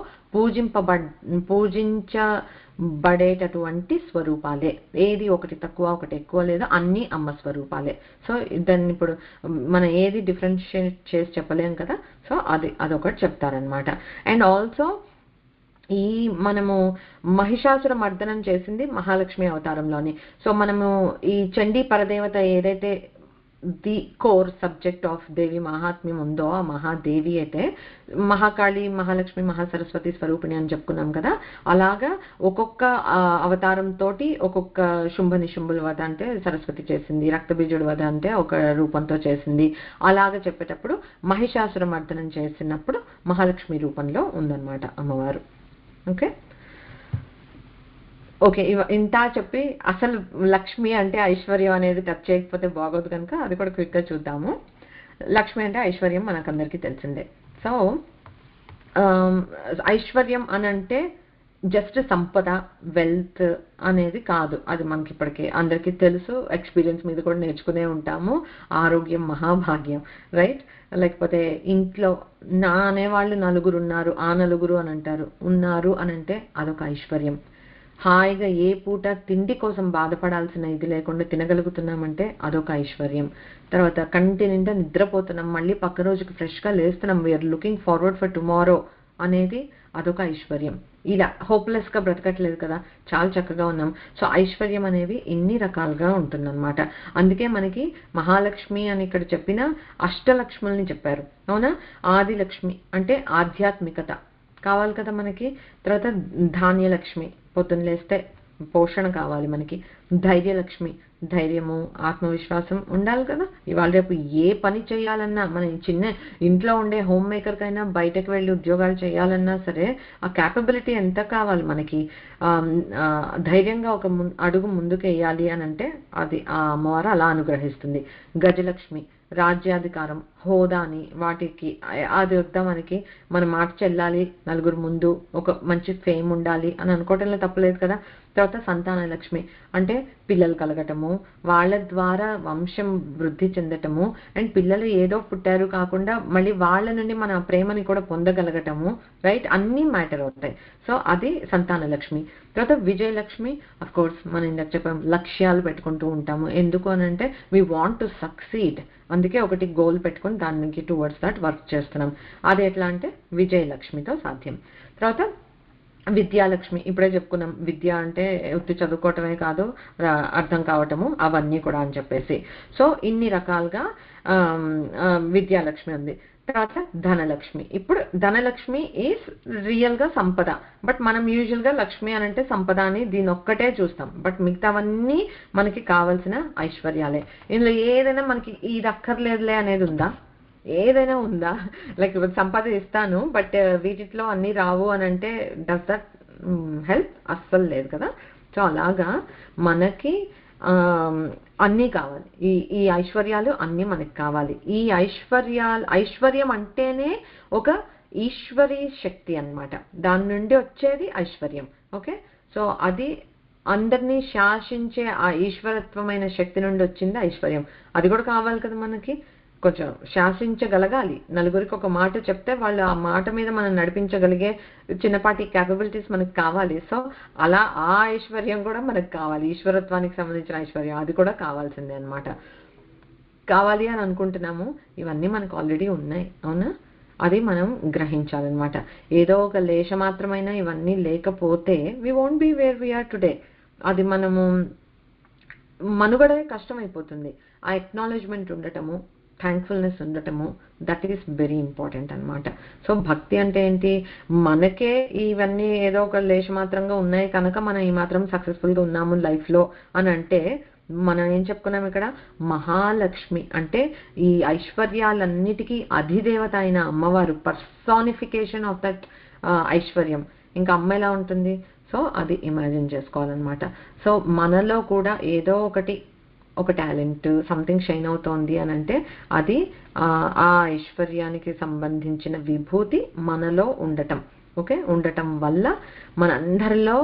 పూజించబడేటటువంటి స్వరూపాలే. ఏది ఒకటి తక్కువ ఒకటి ఎక్కువ లేదా, అన్ని అమ్మ స్వరూపాలే. సో దాన్ని ఇప్పుడు మనం ఏది డిఫరెన్షియేట్ చేసి చెప్పలేం కదా. సో అదొకటి చెప్తారనమాట. అండ్ ఆల్సో ఈ మనము మహిషాసుర మర్దనం చేసింది మహాలక్ష్మి అవతారంలోని. సో మనము ఈ చండీ పరదేవత ఏదైతే ది కోర్ సబ్జెక్ట్ ఆఫ్ దేవి మహాత్మ్యం ఉందో ఆ మహాదేవి అయితే మహాకాళి, మహాలక్ష్మి, మహాసరస్వతి స్వరూపిణి అని చెప్పుకున్నాం కదా. అలాగా ఒక్కొక్క అవతారం తోటి ఒక్కొక్క శుంభ నిశుంభుల వధ అంటే సరస్వతి చేసింది, రక్తబీజుడి వధ అంటే ఒక రూపంతో చేసింది. అలాగా చెప్పేటప్పుడు మహిషాసుర మర్దనం చేసినప్పుడు మహాలక్ష్మి రూపంలో ఉందన్నమాట అమ్మవారు. ఓకే ఓకే ఇంత చెప్పి అసలు లక్ష్మి అంటే ఐశ్వర్యం అనేది టచ్ చేయకపోతే బాగోదు కనుక అది కూడా క్విక్గా చూద్దాము. లక్ష్మి అంటే ఐశ్వర్యం మనకందరికీ తెలిసిందే. సో ఐశ్వర్యం అనంటే జస్ట్ సంపద, వెల్త్ అనేది కాదు. అది మనకి ఇప్పటికీ అందరికీ తెలుసు, ఎక్స్పీరియన్స్ మీద కూడా నేర్చుకునే ఉంటాము. ఆరోగ్యం మహాభాగ్యం, రైట్? లేకపోతే ఇంట్లో నా అనేవాళ్ళు నలుగురు ఉన్నారు, ఆ నలుగురు అని అంటారు, ఉన్నారు అని అంటే అదొక ఐశ్వర్యం. హాయిగా ఏ పూట తిండి కోసం బాధపడాల్సిన ఇది లేకుండా తినగలుగుతున్నామంటే అదొక ఐశ్వర్యం. తర్వాత కంటి నిండా నిద్రపోతున్నాం, మళ్ళీ పక్క రోజుకి ఫ్రెష్గా లేస్తున్నాం, we are looking forward for tomorrow అనేది అదొక ఐశ్వర్యం. ఇలా హోప్లెస్గా బ్రతకట్లేదు కదా, చాలా చక్కగా ఉన్నాం. సో ఐశ్వర్యం అనేవి ఇన్ని రకాలుగా ఉంటుందన్నమాట. అందుకే మనకి మహాలక్ష్మి అని ఇక్కడ చెప్పిన అష్టలక్ష్ముల్ని చెప్పారు, అవునా? ఆదిలక్ష్మి అంటే ఆధ్యాత్మికత కావాలి కదా మనకి. తర్వాత ధాన్యలక్ష్మి, పొద్దున్న లేస్తే పోషణ కావాలి మనకి. ధైర్యలక్ష్మి, ధైర్యము, ఆత్మవిశ్వాసం ఉండాలి కదా. ఇవాళ రేపు ఏ పని చేయాలన్నా, మన చిన్న ఇంట్లో ఉండే హోమ్ మేకర్కైనా బయటకు వెళ్ళి ఉద్యోగాలు చేయాలన్నా సరే ఆ క్యాపబిలిటీ ఎంత కావాలి మనకి. ధైర్యంగా ఒక అడుగు ముందుకు వేయాలి అని అంటే అది ఆ అమ్మవారు అలా అనుగ్రహిస్తుంది. గజలక్ష్మి, రాజ్యాధికారం, హోదాని వాటికి అది వద్దా మనకి, మన మాట చెల్లాలి, నలుగురు ముందు ఒక మంచి ఫేమ్ ఉండాలి అని అనుకోవటంలో తప్పలేదు కదా. తర్వాత సంతాన లక్ష్మి అంటే పిల్లలు కలగటము, వాళ్ళ ద్వారా వంశం వృద్ధి చెందటము, అండ్ పిల్లలు ఏదో పుట్టారు కాకుండా మళ్ళీ వాళ్ళ నుండి మన ప్రేమని కూడా పొందగలగటము, రైట్, అన్నీ మ్యాటర్ అవుతాయి. సో అది సంతాన లక్ష్మి. తర్వాత విజయలక్ష్మి, అఫ్ కోర్స్ మనం ఇందాక చెప్పాం, లక్ష్యాలు పెట్టుకుంటూ ఉంటాము. ఎందుకు అని అంటే వీ వాంట్ టు సక్సీడ్, అందుకే ఒకటి గోల్ పెట్టుకుని దానికి టువర్డ్స్ దట్ వర్క్ చేస్తున్నాం. అది ఎట్లా అంటే విజయలక్ష్మితో సాధ్యం. తర్వాత విద్యాలక్ష్మి, ఇప్పుడే చెప్పుకున్నాం, విద్య అంటే ఉత్తి చదువుకోవటమే కాదు, అర్థం కావటము, అవన్నీ కూడా అని చెప్పేసి. సో ఇన్ని రకాలుగా విద్యాలక్ష్మి ఉంది. తర్వాత ధనలక్ష్మి. ఇప్పుడు ధనలక్ష్మి ఈజ్ రియల్ గా సంపద, బట్ మనం యూజువల్ గా లక్ష్మి అని అంటే సంపద అని దీని ఒక్కటే చూస్తాం, బట్ మిగతావన్నీ మనకి కావాల్సిన ఐశ్వర్యాలే. ఇందులో ఏదైనా మనకి ఇది అక్కర్లేదులే అనేది ఉందా? ఏదైనా ఉందా? లైక్ సంపాదిస్తాను బట్ వీటిలో అన్ని రావు అని అంటే డస్ దట్ హెల్ప్? అస్సలు లేదు కదా. సో అలాగా మనకి అన్నీ కావాలి, ఈ ఐశ్వర్యాలు అన్నీ మనకి కావాలి. ఈ ఐశ్వర్యం అంటేనే ఒక ఈశ్వరీ శక్తి అన్నమాట, దాని నుండి వచ్చేది ఐశ్వర్యం. ఓకే, సో అది అందరినీ శాసించే ఆ ఈశ్వరత్వమైన శక్తి నుండి వచ్చింది ఐశ్వర్యం. అది కూడా కావాలి కదా మనకి, కొంచెం శాసించగలగాలి. నలుగురికి ఒక మాట చెప్తే వాళ్ళు ఆ మాట మీద మనం నడిపించగలిగే చిన్నపాటి క్యాపబిలిటీస్ మనకు కావాలి. సో అలా ఆ ఐశ్వర్యం కూడా మనకు కావాలి, ఈశ్వరత్వానికి సంబంధించిన ఐశ్వర్యం అది కూడా కావాల్సిందే అనమాట. కావాలి అని అనుకుంటున్నాము, ఇవన్నీ మనకు ఆల్రెడీ ఉన్నాయి, అవునా? అది మనం గ్రహించాలన్నమాట. ఏదో ఒక లేశ మాత్రమైన ఇవన్నీ లేకపోతే we won't be where we are today. అది మనము మనుగడే కష్టమైపోతుంది. ఆ ఎక్నాలెడ్జ్మెంట్ ఉండటము, థ్యాంక్ఫుల్నెస్ ఉండటము, దట్ ఈస్ వెరీ ఇంపార్టెంట్ అనమాట. సో భక్తి అంటే ఏంటి? మనకే ఇవన్నీ ఏదో ఒక లేశమాత్రంగా ఉన్నాయి కనుక మనం ఈ మాత్రం సక్సెస్ఫుల్గా ఉన్నాము లైఫ్లో అని అంటే, మనం ఏం చెప్పుకున్నాం ఇక్కడ? మహాలక్ష్మి అంటే ఈ ఐశ్వర్యాలన్నిటికీ అధిదేవత అయిన అమ్మవారు, పర్సానిఫికేషన్ ఆఫ్ దట్ ఐశ్వర్యం. ఇంకా అమ్మ ఎలా ఉంటుంది? సో అది ఇమాజిన్ చేసుకోవాలన్నమాట. సో మనలో కూడా ఏదో ఒక టాలెంట్ సంథింగ్ షైన్ అవుతోంది అని అంటే అది ఆ ఐశ్వర్యానికి సంబంధించిన విభూతి మనలో ఉండటం. ఓకే, ఉండటం వల్ల మనందరిలో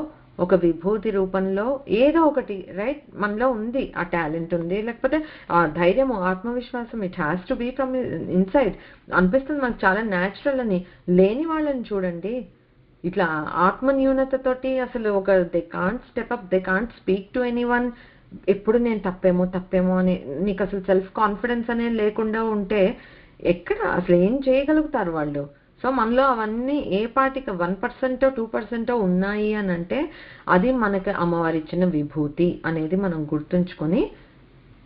ఒక విభూతి రూపంలో ఏదో ఒకటి, రైట్, మనలో ఉంది, ఆ టాలెంట్ ఉంది, లేకపోతే ఆ ధైర్యము, ఆత్మవిశ్వాసం, it has to be from inside. అనిపిస్తుంది మనకు చాలా న్యాచురల్ అని. లేని వాళ్ళని చూడండి, ఇట్లా ఆత్మన్యూనతతోటి అసలు they can't step up, they can't speak to anyone. ఎప్పుడు నేను తప్పేమో అని నీకు అసలు సెల్ఫ్ కాన్ఫిడెన్స్ అనేది లేకుండా ఉంటే ఎక్కడ అసలు ఏం చేయగలుగుతారు వాళ్ళు? సో మనలో అవన్నీ ఏ పాటికి 1% 2% ఉన్నాయి అని అంటే అది మనకి అమ్మవారి ఇచ్చిన విభూతి అనేది మనం గుర్తుంచుకొని,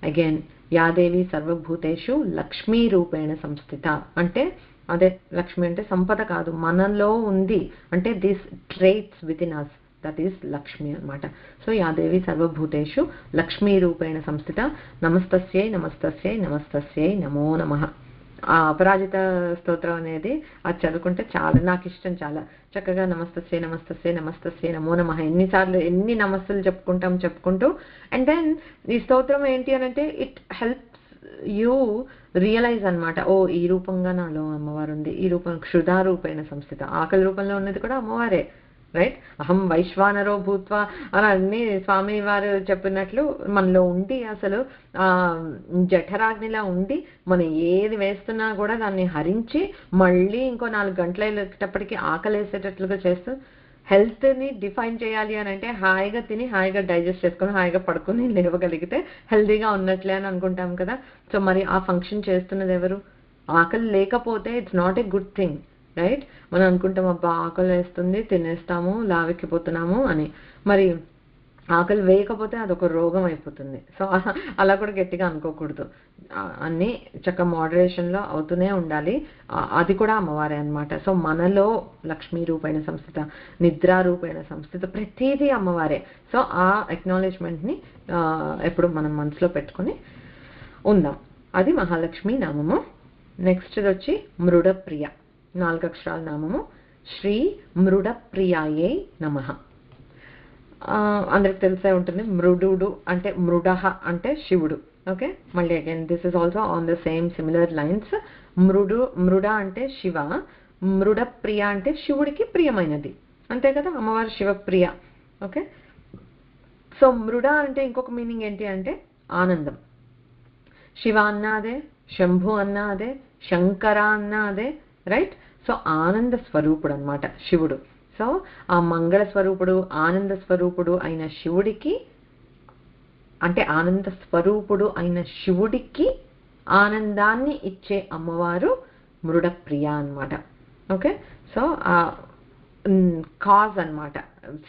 అగైన్ యాదేవి సర్వభూతేషు లక్ష్మీ రూపేణ సంస్థిత అంటే అదే లక్ష్మి అంటే సంపద కాదు, మనలో ఉంది అంటే this traits with in us, that is Lakshmi అనమాట. సో యాదేవి సర్వభూతేషు లక్ష్మీ రూపేణ సంస్థిత. నమస్తస్యై నమస్తస్యై నమస్తస్యై నమో నమః. ఆ అపరాజిత స్తోత్రం అనేది అది చదువుకుంటే చాలా నాకు ఇష్టం, చాలా చక్కగా నమస్తస్యై నమస్తస్యై నమస్తస్యై నమో నమః ఎన్నిసార్లు ఎన్ని నమస్తులు చెప్పుకుంటూ అండ్ దెన్ ఈ స్తోత్రం ఏంటి అని అంటే ఇట్ హెల్ప్స్ యూ రియలైజ్ అనమాట, ఓ ఈ రూపంగా నాలో అమ్మవారు ఉంది, ఈ రూపం క్షుధా రూపేణ సంస్థిత, ఆకలి రూపంలో ఉన్నది కూడా అమ్మవారే, రైట్. అహం వైశ్వానరో భూత్వా అని అన్ని స్వామి వారు చెప్పినట్లు మనలో ఉండి అసలు ఆ జఠరాగ్నిలా ఉండి మనం ఏది వేస్తున్నా కూడా దాన్ని హరించి మళ్ళీ ఇంకో 4 గంటలు వెళ్ళేటప్పటికి ఆకలేసేటట్లుగా చేస్తూ హెల్త్ని డిఫైన్ చేయాలి అని అంటే హాయిగా తిని హాయిగా డైజెస్ట్ చేసుకొని హాయిగా పడుకుని లేవగలిగితే హెల్తీగా ఉన్నట్లే అని అనుకుంటాం కదా. సో మరి ఆ ఫంక్షన్ చేస్తున్నది ఎవరు? ఆకలి లేకపోతే it's not a good thing, right. మనం అనుకుంటాం అబ్బా ఆకలి వేస్తుంది తినేస్తాము లావెక్కిపోతున్నాము అని. మరి ఆకలి వేయకపోతే అదొక రోగం అయిపోతుంది. సో అలా కూడా గట్టిగా అనుకోకూడదు. అన్నీ మోడరేషన్లో అవుతూనే ఉండాలి. అది కూడా అమ్మవారే అనమాట. సో మనలో లక్ష్మీ రూపైన సంస్థిత, నిద్రా రూపైన సంస్థిత, ప్రతిదీ అమ్మవారే. సో ఆ అక్నాలెడ్జ్మెంట్ని ఎప్పుడు మనం మనసులో పెట్టుకొని ఉందాం. అది మహాలక్ష్మి నామము. నెక్స్ట్ వచ్చి మృడప్రియ, 4 అక్షరాల నామము. శ్రీ మృడప్రియాయే నమః. అందరికి తెలిసే ఉంటుంది. మృడుడు అంటే మృడః అంటే శివుడు. ఓకే, మళ్ళీ again this is also on the same similar lines. Mrida అంటే శివ, మృడప్రియ అంటే శివుడికి ప్రియమైనది, అంతే కదా, అమ్మవారు శివప్రియ. ఓకే, సో మృడ అంటే ఇంకొక మీనింగ్ ఏంటి అంటే ఆనందం. శివ అన్నా అదే, శంభు అన్నా అదే, శంకర అన్నా అదే, రైట్. సో ఆనంద స్వరూపుడు అనమాట శివుడు. సో ఆ మంగళ స్వరూపుడు, ఆనంద స్వరూపుడు అయిన శివుడికి, అంటే ఆనంద స్వరూపుడు అయిన శివుడికి ఆనందాన్ని ఇచ్చే అమ్మవారు మృడప్రియ అనమాట. ఓకే, సో ఆ కాజ్ అనమాట.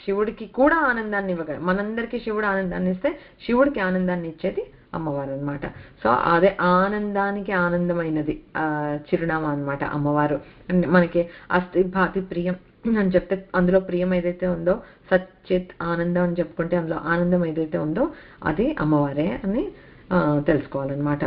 శివుడికి కూడా ఆనందాన్ని ఇవ్వగల, మనందరికీ శివుడు ఆనందాన్ని ఇస్తే శివుడికి ఆనందాన్ని ఇచ్చేది అమ్మవారు అనమాట. సో అదే ఆనందానికి ఆనందమైనది చిరునామా అనమాట అమ్మవారు. మనకి అస్థి భాతి ప్రియం అని చెప్తే అందులో ప్రియం ఏదైతే ఉందో, సచ్చిత్ ఆనందం అని చెప్పుకుంటే అందులో ఆనందం ఏదైతే ఉందో అది అమ్మవారే అని తెలుసుకోవాలన్నమాట.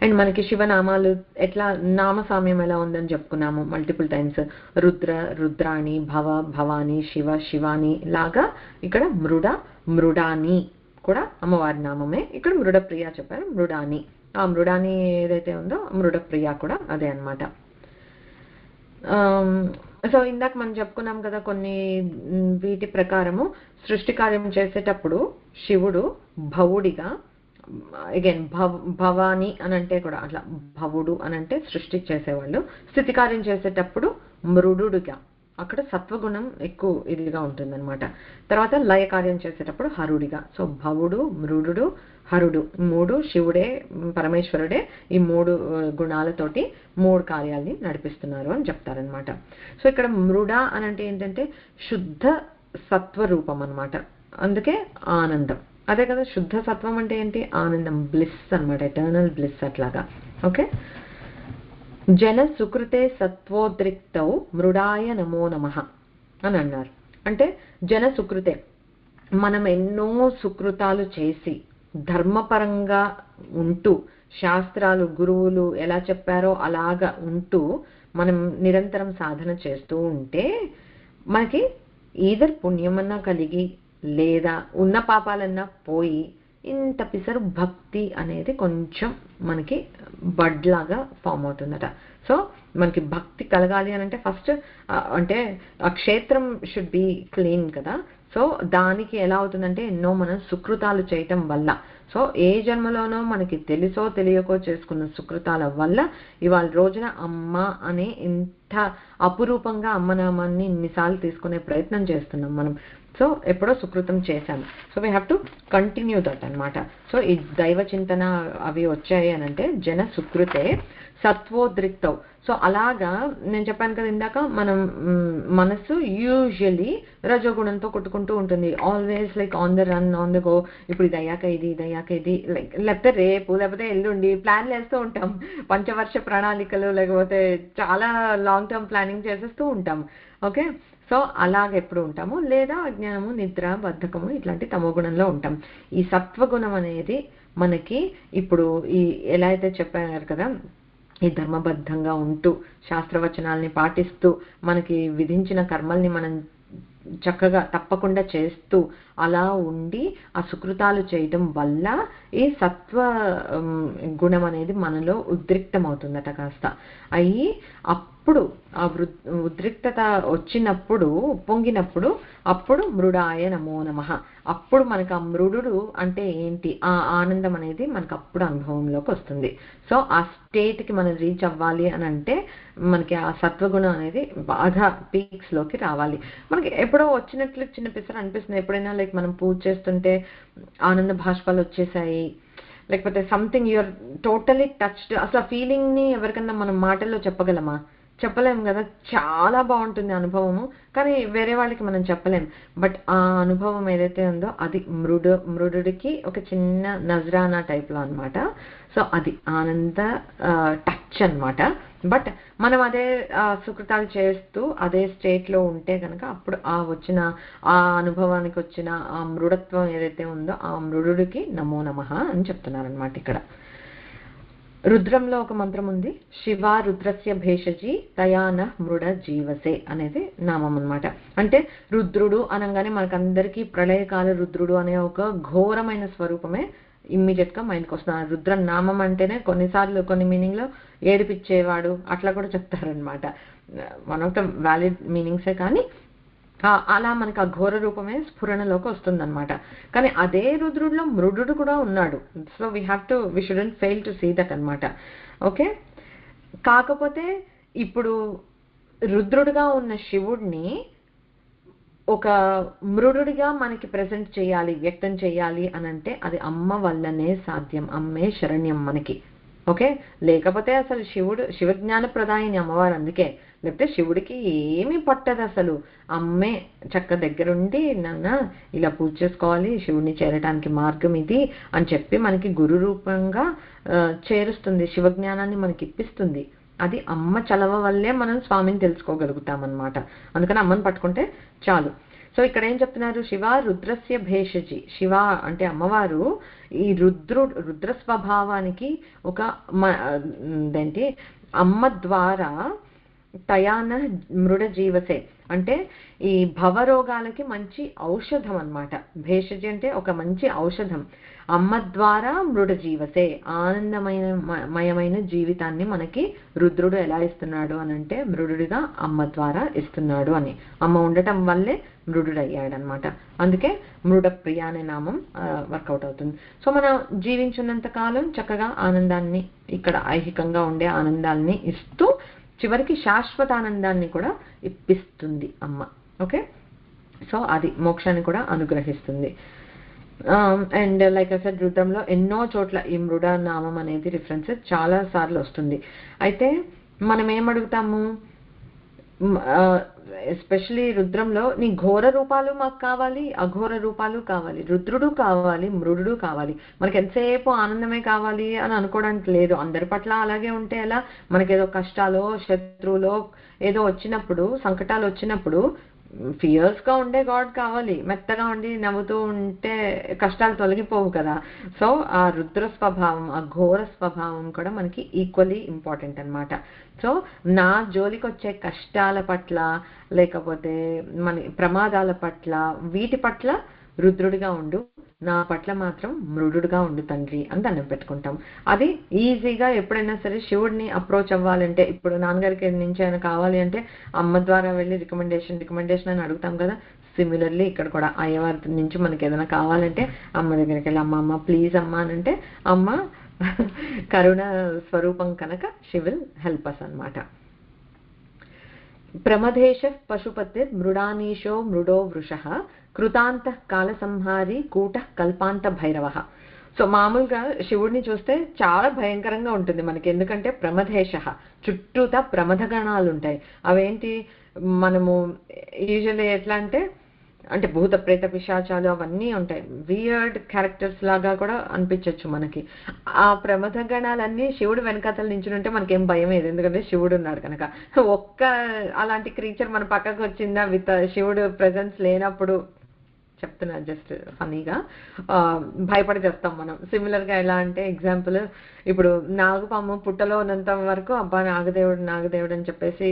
అండ్ మనకి శివనామాలు ఎట్లా, నామసామ్యం ఎలా ఉందని చెప్పుకున్నాము మల్టిపుల్ టైమ్స్. రుద్ర, రుద్రాణి, భవ, భవాని, శివ, శివాని లాగా ఇక్కడ మృడ, మృడాని కూడా అమ్మవారి నామమే. ఇక్కడ మృడప్రియ చెప్పారు, మృడాని. ఆ మృడాని ఏదైతే ఉందో మృడప్రియ కూడా అదే అనమాట. సో ఇందాక మనం చెప్పుకున్నాం కదా, కొన్ని వీటి ప్రకారము సృష్టి కార్యం చేసేటప్పుడు శివుడు భవుడిగా, అగైన్ భవాని అని అంటే కూడా అట్లా, భవుడు అని అంటే సృష్టి చేసేవాళ్ళు. స్థితి కార్యం చేసేటప్పుడు మృడుడిగా, అక్కడ సత్వగుణం ఎక్కువ ఇదిగా ఉంటుందన్నమాట. తర్వాత లయ కార్యం చేసేటప్పుడు హరుడిగా. సో భవుడు, మృడుడు, హరుడు, 3 శివుడే, పరమేశ్వరుడే ఈ 3 గుణాలతోటి 3 కార్యాలని నడిపిస్తున్నారు అని చెప్తారనమాట. సో ఇక్కడ మృడ అని అంటే ఏంటంటే శుద్ధ సత్వరూపం అనమాట. అందుకే ఆనందం, అదే కదా శుద్ధ సత్వం అంటే ఏంటి, ఆనందం, బ్లిస్ అనమాట, ఎటర్నల్ బ్లిస్ అట్లాగా. ఓకే, జన సుకృతే సత్వోద్రిక్తౌ మృడాయ నమో నమః అని అన్నారు. అంటే జన సుకృతే, మనం ఎన్నో సుకృతాలు చేసి ధర్మపరంగా ఉంటూ, శాస్త్రాలు గురువులు ఎలా చెప్పారో అలాగా ఉంటూ మనం నిరంతరం సాధన చేస్తూ ఉంటే మనకి ఈధర్ పుణ్యమన్నా కలిగి లేదా ఉన్న పాపాలన్నా పోయి ఇంత పిసరు భక్తి అనేది కొంచెం మనకి బడ్లాగా ఫామ్ అవుతుందట. సో మనకి భక్తి కలగాలి అని అంటే ఫస్ట్ అంటే ఆ క్షేత్రం షుడ్ బి క్లీన్ కదా. సో దానికి ఎలా అవుతుందంటే ఎన్నో మనం సుకృతాలు చేయటం వల్ల, సో ఏ జన్మలోనో మనకి తెలుసో తెలియకో చేసుకున్న సుకృతాల వల్ల ఇవాళ రోజున అమ్మ అనే ఇంత అపురూపంగా అమ్మనామాన్ని ఇన్నిసార్లు తీసుకునే ప్రయత్నం చేస్తున్నాం మనం. సో ఎప్పుడో సుకృతం చేశాము. So we have to continue that అనమాట. సో ఈ దైవ చింతన అవి వచ్చాయి అని అంటే జన సుకృతే సత్వోద్రిక్తౌ. సో అలాగా నేను చెప్పాను కదా ఇందాక, మనం మనసు యూజువలీ రజోగుణంతో కొట్టుకుంటూ ఉంటుంది, always like on the run, on the go. ఇప్పుడు ఇది అయ్యాక ఇది, ఇది అయ్యాక ఇది, లైక్ లేకపోతే రేపు లేకపోతే ఎల్లుండి ప్లాన్లు వేస్తూ ఉంటాం, పంచవర్ష ప్రణాళికలు, లేకపోతే చాలా లాంగ్ టర్మ్ ప్లానింగ్ చేసేస్తూ ఉంటాం. ఓకే, సో అలాగ ఎప్పుడు ఉంటాము, లేదా అజ్ఞానము, నిద్ర, బద్ధకము ఇట్లాంటి తమో గుణంలో ఉంటాం. ఈ సత్వగుణం అనేది మనకి ఇప్పుడు ఈ ఎలా అయితే చెప్పారు కదా, ఈ ధర్మబద్ధంగా ఉంటూ శాస్త్రవచనాల్ని పాటిస్తూ మనకి విధించిన కర్మల్ని మనం చక్కగా తప్పకుండా చేస్తూ అలా ఉండి ఆ సుకృతాలు చేయటం వల్ల ఈ సత్వ గుణం అనేది మనలో ఉద్రిక్తమవుతుందట కాస్త. అయ్యి అప్పుడు ఆ ఉద్రిక్తత వచ్చినప్పుడు, పొంగినప్పుడు అప్పుడు మృడాయ నమో నమః. అప్పుడు మనకు ఆ మృడు అంటే ఏంటి, ఆ ఆనందం అనేది మనకు అప్పుడు అనుభవంలోకి వస్తుంది. సో ఆ స్టేట్కి మనం రీచ్ అవ్వాలి అని అంటే మనకి ఆ సత్వగుణం అనేది బాగా పీక్స్లోకి రావాలి. మనకి ఎప్పుడో వచ్చినట్లు చిన్న పిసర అనిపిస్తుంది. ఎప్పుడైనా లైక్ మనం పూజ చేస్తుంటే ఆనంద భాష్పాలు వచ్చేసాయి, లేకపోతే సంథింగ్ యూఆర్ టోటలీ టచ్డ్. అసలు ఆ ఫీలింగ్ని ఎవరికన్నా మనం మాటల్లో చెప్పగలమా? చెప్పలేం కదా, చాలా బాగుంటుంది అనుభవము. కానీ వేరే వాళ్ళకి మనం చెప్పలేం. బట్ ఆ అనుభవం ఏదైతే ఉందో అది మృడుడికి ఒక చిన్న నజరానా టైప్లో అనమాట. సో అది ఆనంద టచ్ అన్నమాట. బట్ మనం అదే సుకృతాలు చేస్తూ అదే స్టేట్లో ఉంటే కనుక అప్పుడు ఆ అనుభవానికి వచ్చిన ఆ మృడత్వం ఏదైతే ఉందో ఆ మృడుడికి నమో నమః అని చెప్తున్నారనమాట ఇక్కడ. రుద్రంలో ఒక మంత్రం ఉంది, శివ రుద్రస్య భేషజీ తయాన మృడ జీవసే అనేది నామం అన్నమాట. అంటే రుద్రుడు అనగానే మనకందరికీ ప్రళయకాల రుద్రుడు అనే ఒక ఘోరమైన స్వరూపమే ఇమ్మీడియట్ గా మైండ్కి వస్తుంది. రుద్ర నామం అంటేనే కొన్నిసార్లు కొన్ని మీనింగ్ లో ఏడిపించేవాడు అట్లా కూడా చెప్తారనమాట. వన్ ఆఫ్ ద వ్యాలిడ్ మీనింగ్సే, కానీ అలా మనకు ఆ ఘోర రూపమే స్ఫురణలోకి వస్తుందన్నమాట. కానీ అదే రుద్రుడిలో మృడుడు కూడా ఉన్నాడు. So we shouldn't fail to see that అనమాట. ఓకే, కాకపోతే ఇప్పుడు రుద్రుడిగా ఉన్న శివుడిని ఒక మృడుడిగా మనకి ప్రెజెంట్ చేయాలి, వ్యక్తం చేయాలి అని అంటే అది అమ్మ వల్లనే సాధ్యం. అమ్మే శరణ్యం మనకి. ఓకే, లేకపోతే అసలు శివజ్ఞాన ప్రదాయిని అమ్మవారు. అందుకే లేకపోతే శివుడికి ఏమీ పట్టదు అసలు. అమ్మే చక్క దగ్గరుండి నాన్న ఇలా పూజ చేసుకోవాలి, శివుడిని చేరటానికి మార్గం ఇది అని చెప్పి మనకి గురు రూపంగా చేరుస్తుంది, శివజ్ఞానాన్ని మనకి ఇప్పిస్తుంది. అది అమ్మ చలవ వల్లే మనం స్వామిని తెలుసుకోగలుగుతాం అన్నమాట. అందుకని అమ్మని పట్టుకుంటే చాలు. సో ఇక్కడ ఏం చెప్తున్నారు, శివ రుద్రస్య భేషజి. శివ అంటే అమ్మవారు ఈ రుద్ర స్వభావానికి ఒక ఏంటి అమ్మ ద్వారా తయాన మృడ జీవసే అంటే ఈ భవరోగాలకి మంచి ఔషధం అన్నమాట. భేషజి అంటే ఒక మంచి ఔషధం. అమ్మ ద్వారా మృడ జీవసే ఆనందమయమైన జీవితాన్ని మనకి రుద్రుడు ఎలా ఇస్తున్నాడు అని అంటే మృడుడిగా అమ్మ ద్వారా ఇస్తున్నాడు అని. అమ్మ ఉండటం వల్లే మృడుడు అయ్యాడనమాట. అందుకే మృడ ప్రియ అనే నామం వర్కౌట్ అవుతుంది. సో మనం జీవించున్నంత కాలం చక్కగా ఆనందాన్ని, ఇక్కడ ఐహికంగా ఉండే ఆనందాన్ని ఇస్తూ చివరికి శాశ్వత ఆనందాన్ని కూడా ఇప్పిస్తుంది అమ్మ. ఓకే, సో అది మోక్షాన్ని కూడా అనుగ్రహిస్తుంది. అండ్ లైక్ ఐ సెడ్, రుద్రంలో ఎన్నో చోట్ల ఈ మృడ నామం అనేది రిఫరెన్స్ చాలా సార్లు వస్తుంది. అయితే మనం ఏమడుగుతాము, ఎస్పెషలీ రుద్రంలో నీ ఘోర రూపాలు మాకు కావాలి, అఘోర రూపాలు కావాలి, రుద్రుడు కావాలి, మృడుడు కావాలి. మనకి ఎంతసేపు ఆనందమే కావాలి అని అనుకోవడానికి లేదు. అందరి పట్ల అలాగే ఉంటే ఎలా? మనకేదో కష్టాలో శత్రువులో ఏదో వచ్చినప్పుడు, సంకటాలు వచ్చినప్పుడు ఫియర్స్ గా ఉండే గాడ్ కావాలి, మెత్తగా ఉండి నవ్వుతూ ఉంటే కష్టాలు తొలగిపోవు కదా. సో ఆ రుద్ర స్వభావం, ఆ ఘోర స్వభావం కూడా మనకి ఈక్వల్లీ ఇంపార్టెంట్ అన్నమాట. సో నా జోలికి వచ్చే కష్టాల పట్ల, లేకపోతే మన ప్రమాదాల పట్ల, వీటి పట్ల రుద్రుడిగా ఉండు, నా పట్ల మాత్రం మృడుడుగా ఉండు తండ్రి అని దండం పెట్టుకుంటాం. అది ఈజీగా ఎప్పుడైనా సరే శివుడిని అప్రోచ్ అవ్వాలంటే, ఇప్పుడు నాన్నగారికి నుంచి ఆయన కావాలి అంటే అమ్మ ద్వారా వెళ్ళి రికమెండేషన్ అని అడుగుతాం కదా. సిమిలర్లీ ఇక్కడ కూడా అయ్యవారి నుంచి మనకి ఏదైనా కావాలంటే అమ్మ దగ్గరికి వెళ్ళి అమ్మ ప్లీజ్ అమ్మ అని అంటే అమ్మ కరుణ స్వరూపం కనుక షీ విల్ హెల్ప్ అస్ అన్నమాట. ప్రమదేశ పశుపతిర్ మృడానీశో మృడో వృషః కృతాంత కాల సంహారి కూట కల్పాంత భైరవ. సో మామూలుగా శివుడిని చూస్తే చాలా భయంకరంగా ఉంటుంది మనకి. ఎందుకంటే ప్రమదేశ, చుట్టూతా ప్రమథగణాలు ఉంటాయి. అవేంటి, మనము యూజువల్లీ ఎట్లా అంటే భూత ప్రేత పిశాచాలు అవన్నీ ఉంటాయి. వియర్డ్ క్యారెక్టర్స్ లాగా కూడా అనిపించవచ్చు మనకి. ఆ ప్రమథ గణాలన్నీ శివుడు వెనకాతల నుంచి ఉంటే మనకేం భయం లేదు, ఎందుకంటే శివుడు ఉన్నాడు కనుక. ఒక్క అలాంటి క్రీచర్ మన పక్కకు వచ్చిందా విత్ శివుడు ప్రెజెన్స్ లేనప్పుడు, చెప్తున్నా జస్ట్ ఫనీగా, భయపడి చేస్తాం మనం. సిమిలర్గా ఎలా అంటే ఎగ్జాంపుల్, ఇప్పుడు నాగుపాము పుట్టలో ఉన్నంత వరకు అబ్బా నాగదేవుడు అని చెప్పేసి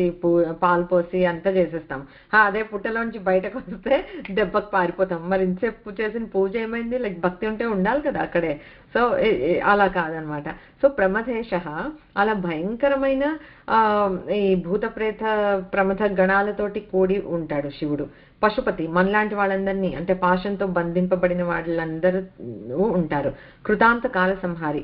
పాలు పోసి అంతా చేసేస్తాం. అదే పుట్టలోంచి బయటకు వస్తే దెబ్బకు పారిపోతాం. మరి ఇంతసేపు చేసిన పూజ ఏమైంది? లైక్ భక్తి ఉంటే ఉండాలి కదా అక్కడే. సో అలా కాదనమాట. సో ప్రమథేశ అలా భయంకరమైన ఈ భూత ప్రేత ప్రమథ గణాలతోటి కూడి ఉంటాడు శివుడు. పశుపతి మనలాంటి వాళ్ళందరినీ, అంటే పాశంతో బంధింపబడిన వాళ్ళందరూ ఉంటారు. కృతాంత కాల సంహారి,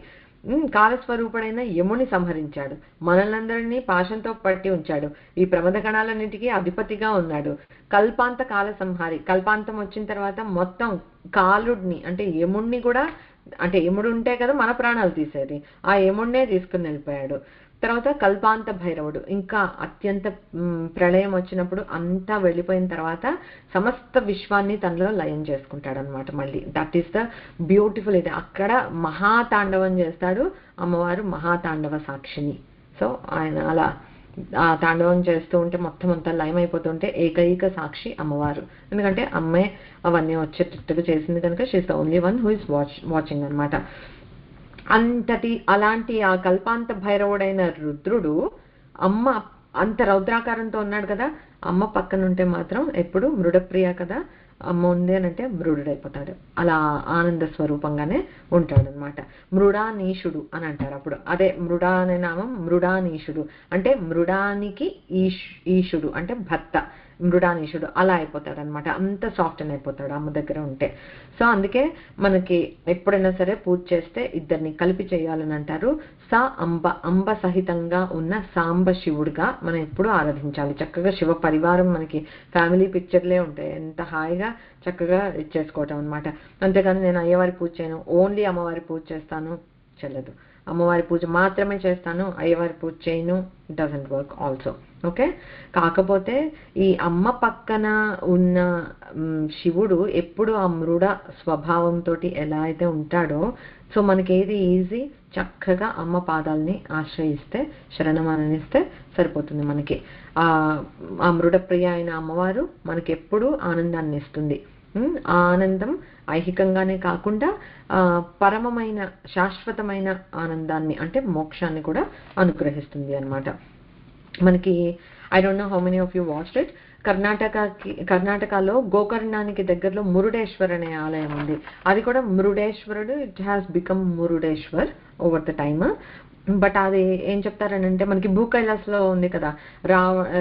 కాలస్వరూపుడైన యముని సంహరించాడు. మనలందరినీ పాశంతో పట్టి ఉంచాడు. ఈ ప్రమథ గణాలన్నిటికీ అధిపతిగా ఉన్నాడు. కల్పాంత కాల సంహారి, కల్పాంతం వచ్చిన తర్వాత మొత్తం కాలుడిని అంటే యముణ్ణి కూడా, అంటే యముడు ఉంటే కదా మన ప్రాణాలు తీసేది, ఆ యముడినే తీసుకుని వెళ్ళిపోయాడు. తర్వాత కల్పాంత భైరవుడు, ఇంకా అత్యంత ప్రళయం వచ్చినప్పుడు అంతా వెళ్ళిపోయిన తర్వాత సమస్త విశ్వాన్ని తనలో లయం చేసుకుంటాడు అనమాట. మళ్ళీ దట్ ఈస్ ద బ్యూటిఫుల్. ఇది అక్కడ మహాతాండవం చేస్తాడు అమ్మవారు, మహాతాండవ సాక్షిని. సో ఆయన అలా ఆ తాండవం చేస్తూ ఉంటే మొత్తం అంతా లయం అయిపోతుంటే ఏకైక సాక్షి అమ్మవారు. ఎందుకంటే అమ్మే అవన్నీ వచ్చేటట్టుగా చేసింది కనుక she is the only one who is watching అనమాట. అలాంటి ఆ కల్పాంత భైరవుడైన రుద్రుడు అమ్మ అంత రౌద్రాకారంతో ఉన్నాడు కదా, అమ్మ పక్కనుంటే మాత్రం ఎప్పుడు మృడప్రియ కదా, అమ్మ ఉంది అని అంటే మృడుడైపోతాడు. అలా ఆనంద స్వరూపంగానే ఉంటాడనమాట. మృడానీషుడు అని అంటారు. అప్పుడు అదే మృడా అనే నామం మృడానీషుడు అంటే మృడానికి ఈశుడు అంటే భర్త, మృడానీషుడు అలా అయిపోతాడు అనమాట. అంత సాఫ్ట్ అని అయిపోతాడు అమ్మ దగ్గర ఉంటే. సో అందుకే మనకి ఎప్పుడైనా సరే పూజ చేస్తే ఇద్దరిని కలిపి చేయాలని అంటారు. అంబ సహితంగా ఉన్న సాంబ శివుడిగా మనం ఎప్పుడు ఆరాధించాలి. చక్కగా శివ పరివారం మనకి ఫ్యామిలీ పిక్చర్లే ఉంటాయి, ఎంత హాయిగా చక్కగా ఇచ్చేసుకోవటం అనమాట. అంతేకాని నేను అయ్యవారి పూజ చేయను, ఓన్లీ అమ్మవారి పూజ చేస్తాను చెల్లదు. అమ్మవారి పూజ మాత్రమే చేస్తాను, అయ్యవారి పూజ చేయను, డజంట్ వర్క్ ఆల్సో. ఓకే. కాకపోతే ఈ అమ్మ పక్కన ఉన్న శివుడు ఎప్పుడు ఆ మృడ స్వభావంతో ఎలా అయితే ఉంటాడో, సో మనకి ఏది ఈజీ, చక్కగా అమ్మ పాదాలని ఆశ్రయిస్తే, శరణమనిస్తే సరిపోతుంది మనకి. ఆ మృడప్రియ అయిన అమ్మవారు మనకి ఎప్పుడు ఆనందాన్ని ఇస్తుంది. ఆ ఆనందం ఐహికంగానే కాకుండా పరమమైన శాశ్వతమైన ఆనందాన్ని అంటే మోక్షాన్ని కూడా అనుగ్రహిస్తుంది అన్నమాట మనకి. I don't know how many of you watched it. కర్ణాటకలో గోకర్ణానికి దగ్గరలో మురుడేశ్వర్ అనే ఆలయం ఉంది. అది కూడా మృడేశ్వరుడు, it has become Murudeshwar over the time. But అది ఏం చెప్తారనంటే మనకి భూ కైలాస్లో ఉంది కదా,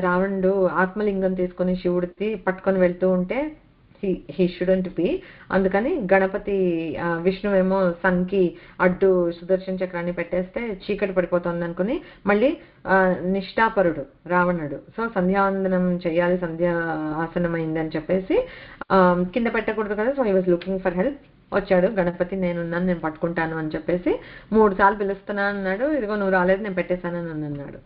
రావణుడు ఆత్మలింగం తీసుకొని శివుడికి పట్టుకొని వెళ్తూ ఉంటే హీ షుడెంట్ బి, అందుకని గణపతి విష్ణువేమో సన్కి అడ్డు సుదర్శన చక్రాన్ని పెట్టేస్తే చీకటి పడిపోతుంది అనుకుని మళ్ళీ నిష్ఠాపరుడు రావణుడు. సో సంధ్యావందనం చేయాలి, సంధ్యా ఆసనం అయింది అని చెప్పేసి కింద పెట్టకూడదు కదా, so he was looking for help. వచ్చాడు గణపతి, నేనున్నాను, నేను పట్టుకుంటాను అని చెప్పేసి 3 సార్లు పిలుస్తున్నాను అన్నాడు. ఇదిగో నువ్వు రాలేదు, నేను పెట్టేశానని అన్నాడు.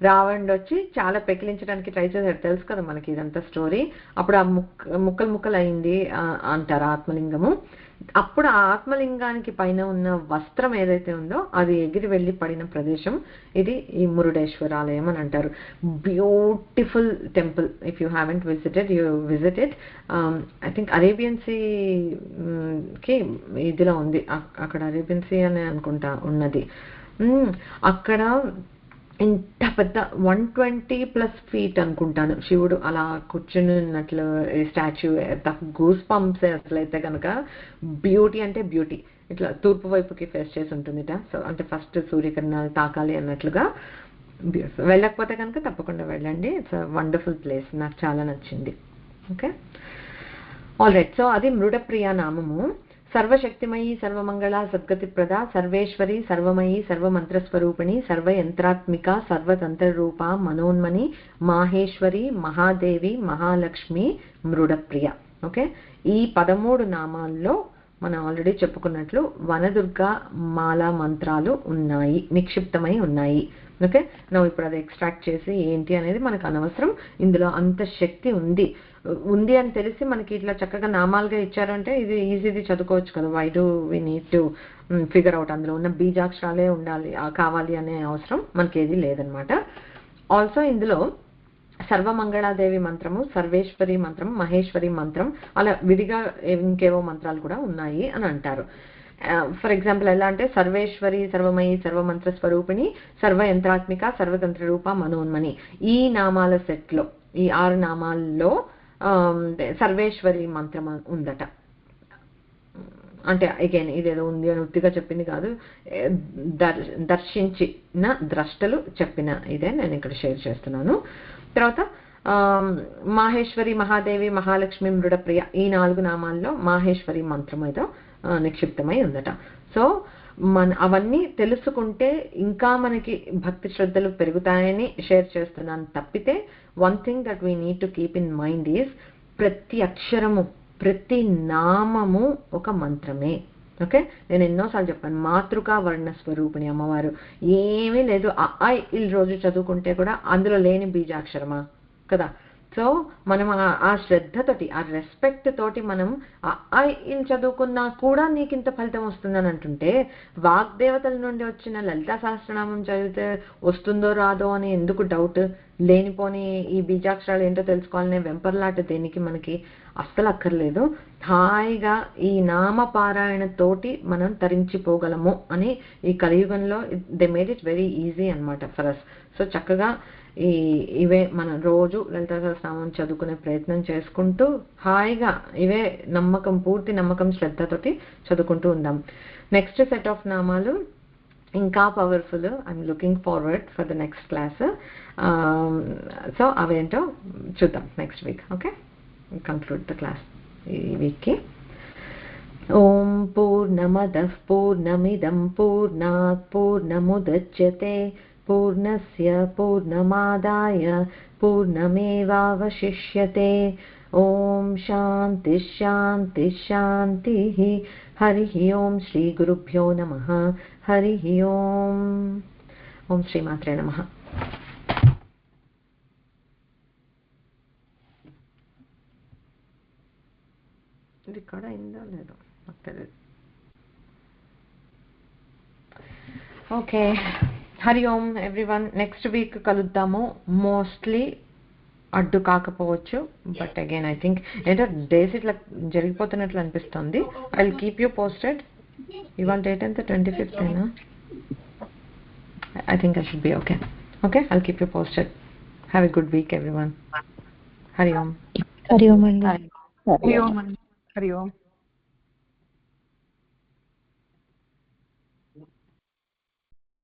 రావణుడు వచ్చి చాలా పెకిలించడానికి ట్రై చేశాడు, తెలుసు కదా మనకి ఇదంతా స్టోరీ. అప్పుడు ఆ ముక్కలు అయింది అంటారు ఆత్మలింగము. అప్పుడు ఆ ఆత్మలింగానికి పైన ఉన్న వస్త్రం ఏదైతే ఉందో అది ఎగిరి వెళ్ళి పడిన ప్రదేశం ఇది ఈ మురుడేశ్వర ఆలయం అని అంటారు. Beautiful temple. If you haven't visited, you visit it. I think Arabian sea కి ఇదిలో ఉంది, అక్కడ అరేబియన్ సీ అని అనుకుంటా ఉన్నది. అక్కడ ఇంత పెద్ద 120+ ఫీట్ అనుకుంటాను శివుడు అలా కూర్చుని ఉన్నట్లు స్టాచ్యూ. గూస్ పంప్స్ అసలైతే కనుక. బ్యూటీ అంటే బ్యూటీ. ఇట్లా తూర్పు వైపుకి ఫేస్ చేసి ఉంటుందిట. సో అంటే ఫస్ట్ సూర్యకిరణాలు తాకాలి అన్నట్లుగా. వెళ్ళకపోతే కనుక తప్పకుండా వెళ్ళండి. ఇట్స్ అ వండర్ఫుల్ ప్లేస్, నాకు చాలా నచ్చింది. Okay, all right. సో అది మృడప్రియ నామము. సర్వశక్తిమయీ సర్వమంగళ సద్గతిప్రద సర్వేశ్వరి సర్వమయీ సర్వమంత్రస్వరూపిణి సర్వయంత్రాత్మిక సర్వతంత్రరూప మనోన్మని మాహేశ్వరి మహాదేవి మహాలక్ష్మి మృడప్రియ. ఓకే, ఈ 13 నామాల్లో మనం ఆల్రెడీ చెప్పుకున్నట్లు వనదుర్గ మాలా మంత్రాలు ఉన్నాయి, నిక్షిప్తమై ఉన్నాయి. ఓకే, నువ్వు ఇప్పుడు అది ఎక్స్ట్రాక్ట్ చేసి ఏంటి అనేది మనకు అనవసరం. ఇందులో అంత శక్తి ఉంది అని తెలిసి మనకి ఇట్లా చక్కగా నామాలుగా ఇచ్చారంటే ఇది ఈజీది చదువుకోవచ్చు కదా. Why do we need to figure out అందులో ఉన్న బీజాక్షరాలే ఉండాలి కావాలి అనే అవసరం మనకి ఏది లేదనమాట. ఆల్సో ఇందులో సర్వమంగళాదేవి మంత్రము, సర్వేశ్వరి మంత్రం, మహేశ్వరి మంత్రం, అలా విడిగా ఇంకేవో మంత్రాలు కూడా ఉన్నాయి అని అంటారు. ఫర్ ఎగ్జాంపుల్ ఎలా అంటే సర్వేశ్వరి సర్వమయి సర్వమంత్ర స్వరూపిణి సర్వయంత్రాత్మిక సర్వతంత్ర రూప మనోన్మని, ఈ నామాల సెట్లో ఈ 6 నామాల్లో సర్వేశ్వరి మంత్రం ఉందట. అంటే అగైన్ ఇదేదో ఉంది అని ఉత్తిగా చెప్పింది కాదు, దర్శించిన ద్రష్టలు చెప్పిన ఇదే నేను ఇక్కడ షేర్ చేస్తున్నాను. తర్వాత మాహేశ్వరి మహాదేవి మహాలక్ష్మి మృడప్రియ, ఈ 4 నామాల్లో మాహేశ్వరి మంత్రం ఏదో నిక్షిప్తమై ఉందట. సో అవన్నీ తెలుసుకుంటే ఇంకా మనకి భక్తి శ్రద్ధలు పెరుగుతాయని షేర్ చేస్తున్నాను తప్పితే one thing that we need to keep in mind is ప్రతి అక్షరము ప్రతి నామము ఒక మంత్రమే. ఓకే, నేను ఎన్నోసార్లు చెప్పాను, మాతృకా వర్ణ స్వరూపిణి అమ్మవారు. ఏమీ లేదు, ఆ ఈ రోజు చదువుకుంటే కూడా అందులో లేని బీజాక్షరమా కదా. సో మనం ఆ శ్రద్ధతోటి, ఆ రెస్పెక్ట్ తోటి మనం ఇన్ చదువుకున్నా కూడా నీకు ఇంత ఫలితం వస్తుందని అంటుంటే, వాగ్దేవతల నుండి వచ్చిన లలితా సహస్రనామం చదివితే వస్తుందో రాదో అని ఎందుకు డౌట్? లేనిపోని ఈ బీజాక్షరాలు ఏంటో తెలుసుకోవాలనే వెంపర్లాట దేనికి మనకి? అస్సలు అక్కర్లేదు. హాయిగా ఈ నామపారాయణ తోటి మనం తరించిపోగలము అని ఈ కలియుగంలో they made it very easy అనమాట ఫర్ అస్. సో చక్కగా ఇవే మనం రోజు లలితా సహస్రనామం చదువుకునే ప్రయత్నం చేసుకుంటూ హాయిగా ఇవే నమ్మకం, పూర్తి నమ్మకం, శ్రద్ధతోటి చదువుకుంటూ ఉందాం. నెక్స్ట్ సెట్ ఆఫ్ నామాలు ఇంకా powerful. I'm looking forward for the next class. So అవేంటో చూద్దాం next week. Okay, conclude the class ఈ వీక్కి. ఓం పూర్ణమదః పూర్ణమిదం పూర్ణాత్ పూర్ణముదచ్యతే పూర్ణస్య పూర్ణమాదాయ పూర్ణమేవావశిష్యతే. ఓం శాంతి శాంతి శాంతి. హరి ఓం. శ్రీ గురుభ్యో నమః. హరి ఓం. ఓం శ్రీమాత్రే నమః. రికార్డ్ అయిందో లేదో నాకు తెలియదు. ఓకే, హరి ఓం ఎవ్రీవన్. నెక్స్ట్ వీక్ కలుద్దాము. మోస్ట్లీ అడ్డు కాకపోవచ్చు, బట్ అగైన్ ఐ థింక్ ఏంటో డేస్ ఇట్లా జరిగిపోతున్నట్లు అనిపిస్తుంది. I will keep you posted. ఇవాళ డేట్ ఎంత? 25th అయినా? I think I should be okay. Okay, I'll keep you posted. Have a good week everyone. Hari Om. Hari Om. Hari Om. Hari Om.